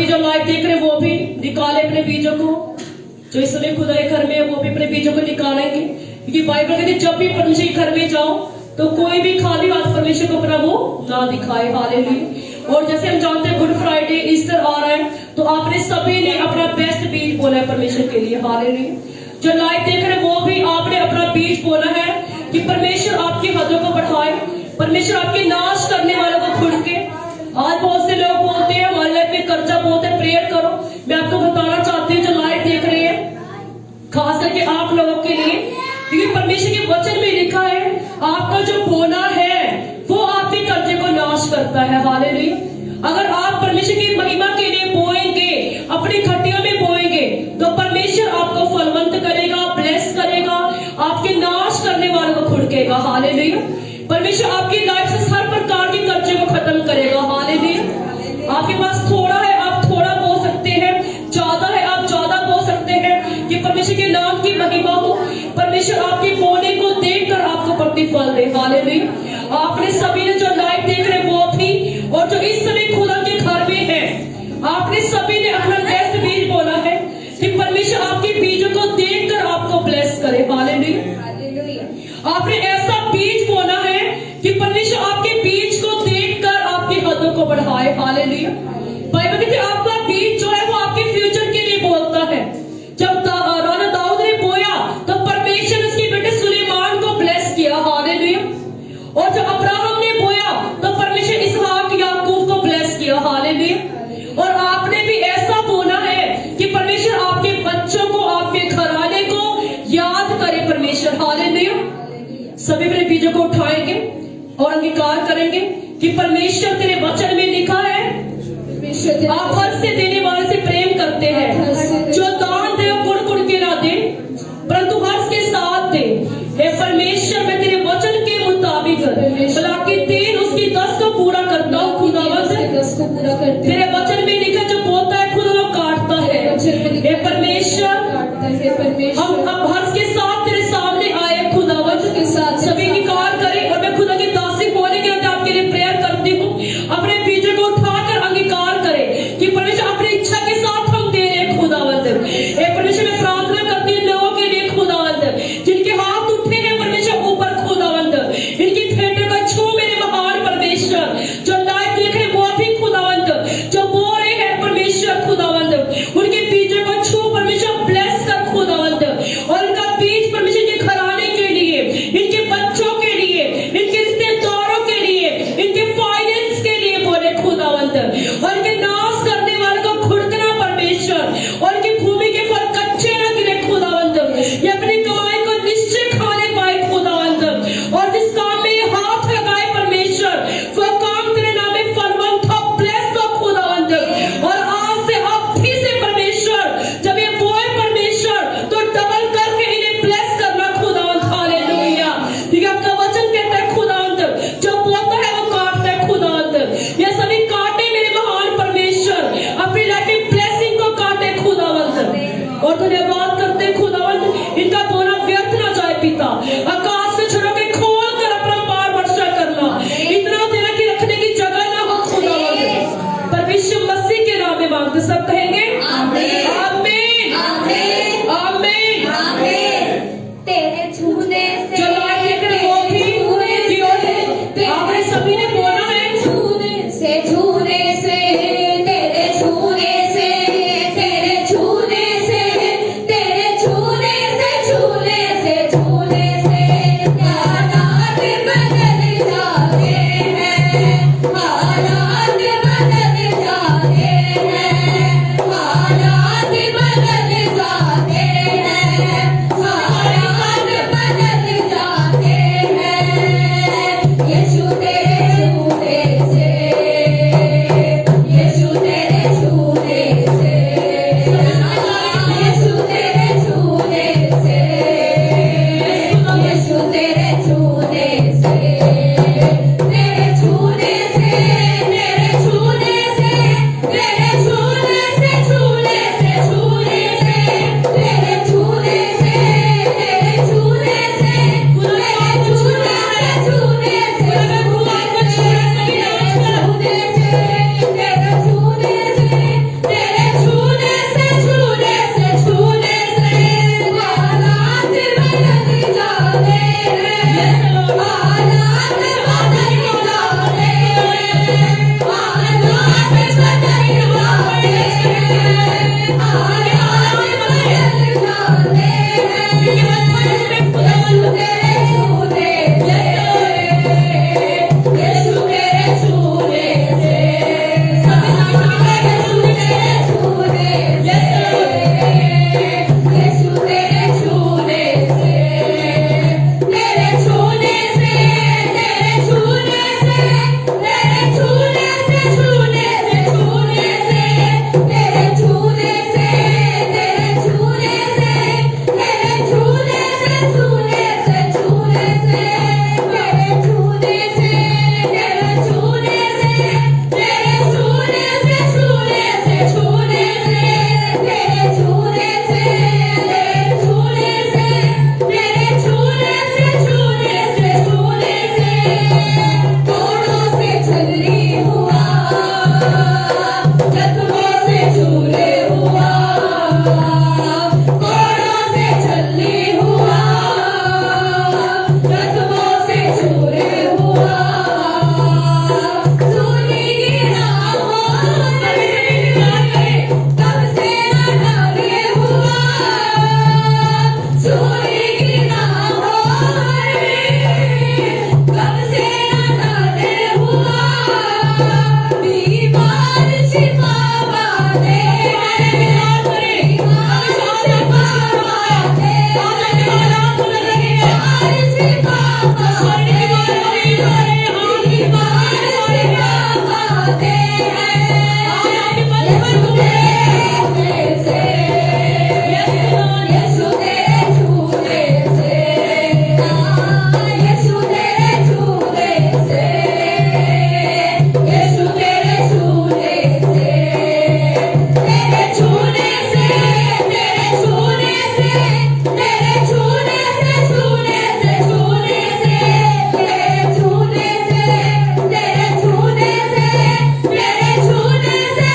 बाकी जो लाइव देख रहे हैं वो भी निकाले अपने बीजों को, जो इस समय खुदा के घर में है वो भी अपने बीजों को निकालेंगे, क्योंकि बाइबल कहती है जब भी परमेश्वर के घर में जाओ तो कोई भी खाली हाथ परमेश्वर को अपना वो ना दिखाए। हालेलुया। और जैसे हम जानते हैं गुड फ्राइडे ईस्टर आ रहा है, तो आपने सभी ने अपना बेस्ट बीज बोला है परमेश्वर के लिए। हालेलुया। जो लाइव देख रहे हैं वो भी आपने अपना बीज बोला है कि परमेश्वर आपकी हदों को बढ़ाए, परमेश्वर आपके नाश करने वालों को खुद के। आज बहुत से लोग बोलते हैं हमारे लाइफ में कर्जा बहुत है, प्रेयर करो। मैं आपको बताना चाहती हूँ जो लाइव देख रहे हैं, खास करके आप लोगों के लिए, क्योंकि परमेश्वर के वचन में लिखा है आपका जो बोना है वो आपके कर्जे को नाश करता है। हालेलुया। अगर आप परमेश्वर की महिमा के लिए बोएंगे, अपनी खटियों में बोएंगे, तो परमेश्वर आपको फलवंत करेगा, ब्लेस करेगा, आपके नाश करने वालों को खुड़केगा। हालेलुया। परमेश्वर आपकी लाइफ से हर प्रकार के कर्जे को खत्म करेगा। हालेलुया। आपके पास थोड़ा है आप थोड़ा बो सकते हैं, ज्यादा है आप ज्यादा बो सकते हैं, कि परमेश्वर के नाम की महिमा हो। परमेश्वर आपके बोने को देखकर आपको प्रतिफल दे। हालेलुया। आपने सभी ने जो लाइव देख रहे वो थी, और जो इस समय खुदा के घर में है, आपने सभी ने अपना बेस्ट बीज बोला है कि परमेश्वर आपके बीजों को देखकर आपको ब्लेस करे। हालेलुया। आपने ऐसा बीज बोला है कि परमेश्वर आपके बीज को देखकर आपकी हदों को बढ़ाए। हालेलुया। बाइबल कहती है आपका बीज जो है वो आपके फ्यूचर के लिए बोलता है। जब राजा दाऊद ने बोया तो परमेश्वर उसके बेटे सुलेमान को ब्लेस किया। हालेलुया। और जब अब्राहम ने बोया तो परमेश्वर इसहाक याकूब को ब्लेस किया। हालेलुया। और आपने भी ऐसा बोला है कि परमेश्वर आपके बच्चों को, आपके घराने को याद करे परमेश्वर। हालेलुया। सभी मेरे बीजों को उठाएंगे और अंगीकार करेंगे कि परमेश्वर तेरे वचन में लिखा है आप हर से देने वाले से प्रेम करते हैं, जो दान दे गुड़ गुड़ के ना दे परंतु हर्ष के साथ दे। हे परमेश्वर मैं तेरे वचन के मुताबिक भला की 3 उसकी 10 को पूरा करता हूँ। खुदावंद तेरे वचन में लिखा जो बोलता है खुदा वो काटता है। हे परमेश्वर हम अब हर्ष के साथ तेरे सामने आए खुदावंद के साथ सभी निकाल करें, और मैं खुदा की दासी होने के लिए आपके लिए प्रेयर करती हूँ। अपने बीजों को उठाकर अंगीकार करें कि परमेश्वर अपनी इच्छा के साथ हम दे रहे हैं खुदावंद। हे परमेश्वर मैं प्रार्थना करती हूँ लोगों के लिए खुदावंद, जिनके हाथ उठे हैं परमेश्वर ऊपर खुदावंद, इनकी भेंटों का छू मेरे महान परमेश्वर। जो लाइव देख रहे वो भी खुदावंद, जो बोल रहे हैं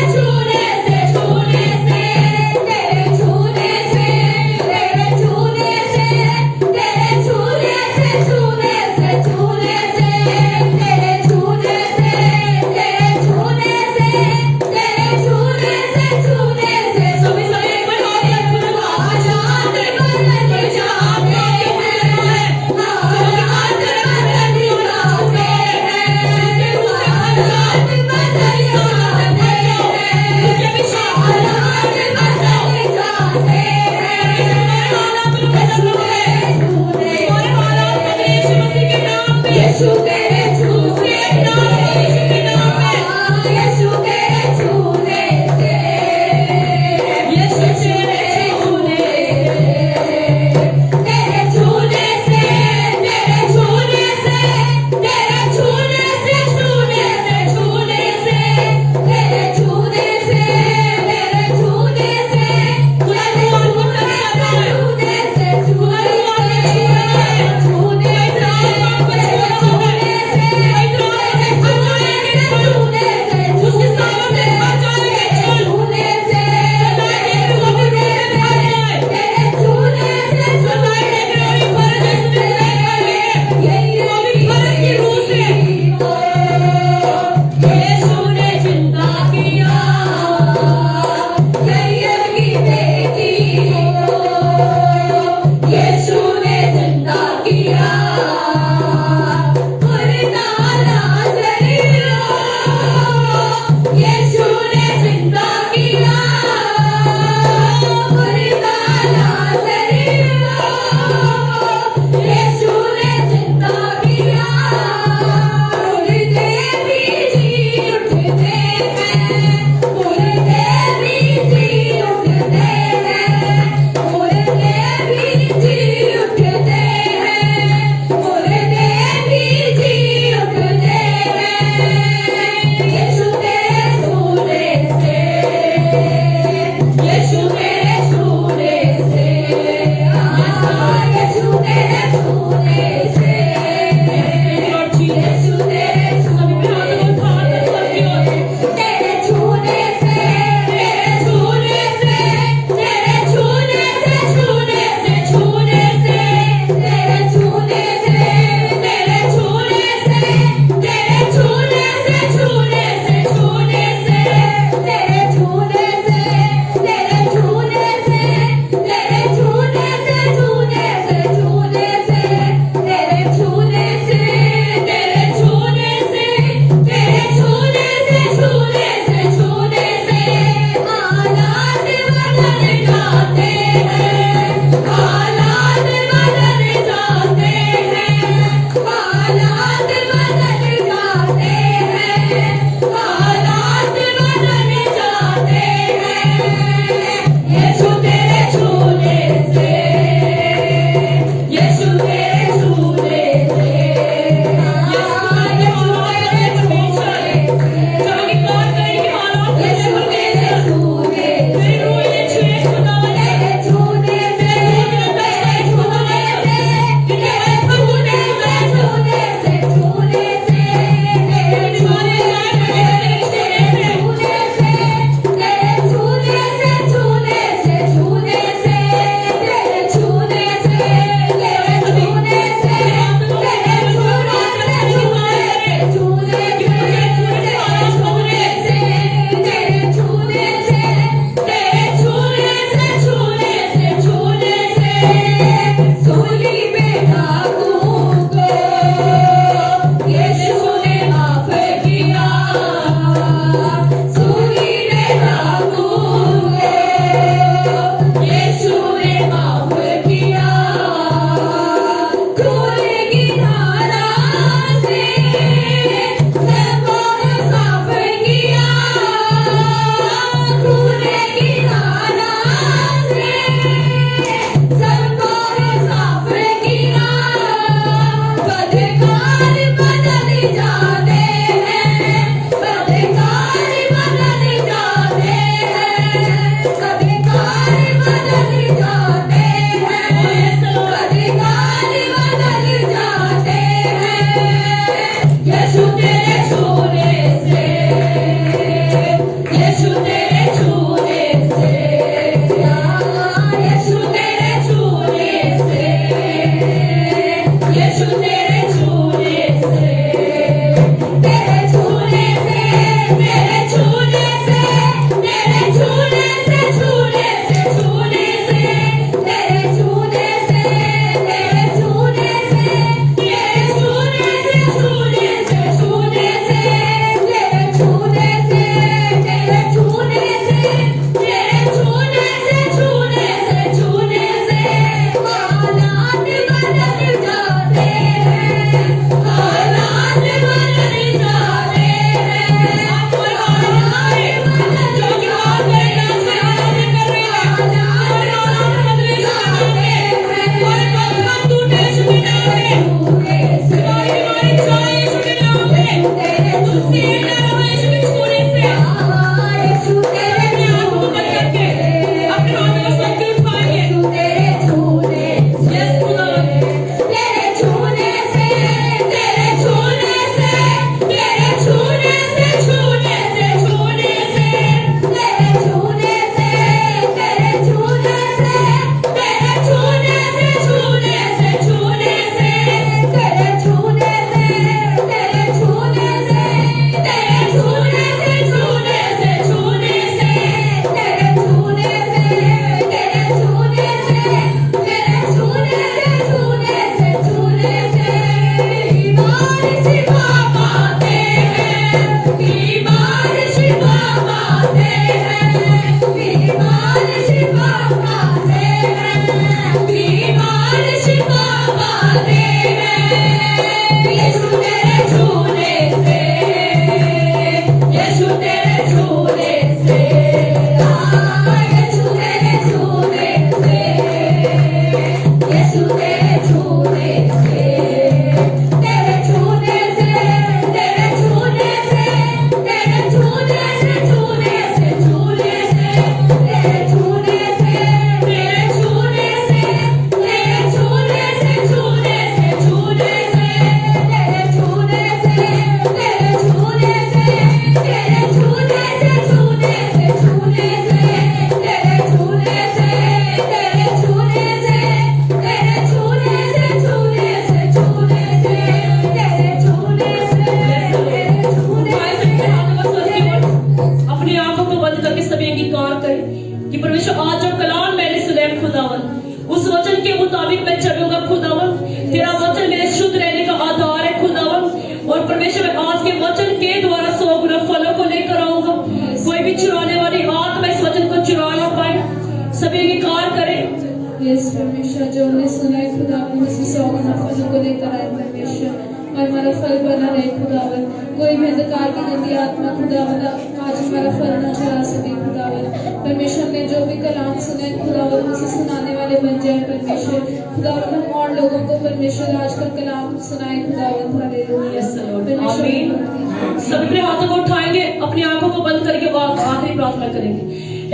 सभी यीशु तेरे छूने से, यीशु तेरे छूने से, यीशु तेरे छूने से, तेरे छूने से, तेरे छूने से, तेरे छूने से, छूने से, छूने से, तेरे छूने से, तेरे छूने से, तेरे छूने से, छूने से, छूने से, तेरे छूने से, तेरे छूने से, तेरे छूने से, छूने से, छूने से, हालात बदल जाते हैं, हालात बदल जाते हैं, कोई हालात जो कि आप मेरे नाम से हालात कर रहे हैं, कोई हालात बदल जाते हैं, कोई बंधन टूटे यीशु के नाम में, कोई बीमारी जाए यीशु के नाम में, तुलसी डरो यीशु के छूने से, अपने आप को बंद करके अपने हाथों को सबके उठाएंगे, यस खुदा, तेरे छूने से, तेरे छूने से, तेरे छूने से, छूने से, छूने से, तेरे छूने से, तेरे छूने से, तेरे छूने से, छूने से, छूने से, तेरे छूने से, तेरे छूने से, तेरे छूने से, छूने से, छूने से, तेरे छूने से, तेरे छूने से, तेरे छूने से, छूने से, छूने से, बीमार शिफा पाते हैं, बीमार शिफा पाते हैं, बीमार शिफा पाते हैं, बीमार शिफा पाते हैं, यीशु तेरे छूने से, यीशु तेरे छूने से, यीशु तेरे छूने से, यीशु तेरे छूने से, तेरे छूने से, तेरे छूने से, तेरे छूने से, छूने से, छूने से, तेरे छूने से, तेरे छूने से, तेरे छूने से, छूने से, छूने से, तेरे छूने से, तेरे छूने से, तेरे छूने से, छूने से, छूने से, तेरे छूने से, तेरे छूने से, तेरे छूने से, छूने से, छूने से, तेरे छूने से, तेरे छूने अपनी आंखों को बंद करके सभी अंगीकार करें कि परमेश्वर आज जो कलाम मैंने सुना है खुदावन, उस वचन के मुताबिक मैं चलूंगा खुदावन, तेरा वचन मेरे शुद्ध रहने का आधार है खुदावन, और परमेश्वर मैं आज के वचन के द्वारा 100 गुना फलों को लेकर आऊंगा, कोई भी चुराने वाली आत्मा इस वचन को चुरा ना पाए, सभी अंगीकार करें। यस परमेश्वर, जो हमने सुना है खुदावन, उसी 100 गुना फलों को लेकर आए परमेश्वर, और हमारा फल बना रहे खुदावन, कोई भी अंधकार की गंदी आत्मा खुदावन आज हमारा फल न चला सके खुदावन, परमेश्वर ने जो भी कलाम सुना है खुदावन उसे सुनाने वाले बन जाए परमेश्वर, खुदावन हम और लोगों को परमेश्वर आज का कलाम सुनाए खुदावन, हालेलुया यस लॉर्ड, परमेश्वर आमीन। सब अपने हाथों को उठाएंगे, अपनी आंखों को बंद करके आखिरी प्रार्थना करेंगे।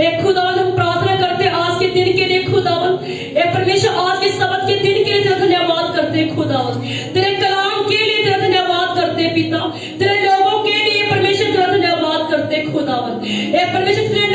एक खुदावन हम प्रार्थना करते हैं आज के दिन के लिए खुदावन, एक परमेश्वर आज के सबत के दिन के लिए तेरा धन्यवाद करते हैं खुदावन, तेरे कलाम के लिए तेरा धन्यवाद करते हैं पिता, तेरे लोगों के लिए परमेश्वर तेरा धन्यवाद करते हैं खुदावन, एक परमेश्वर तेरे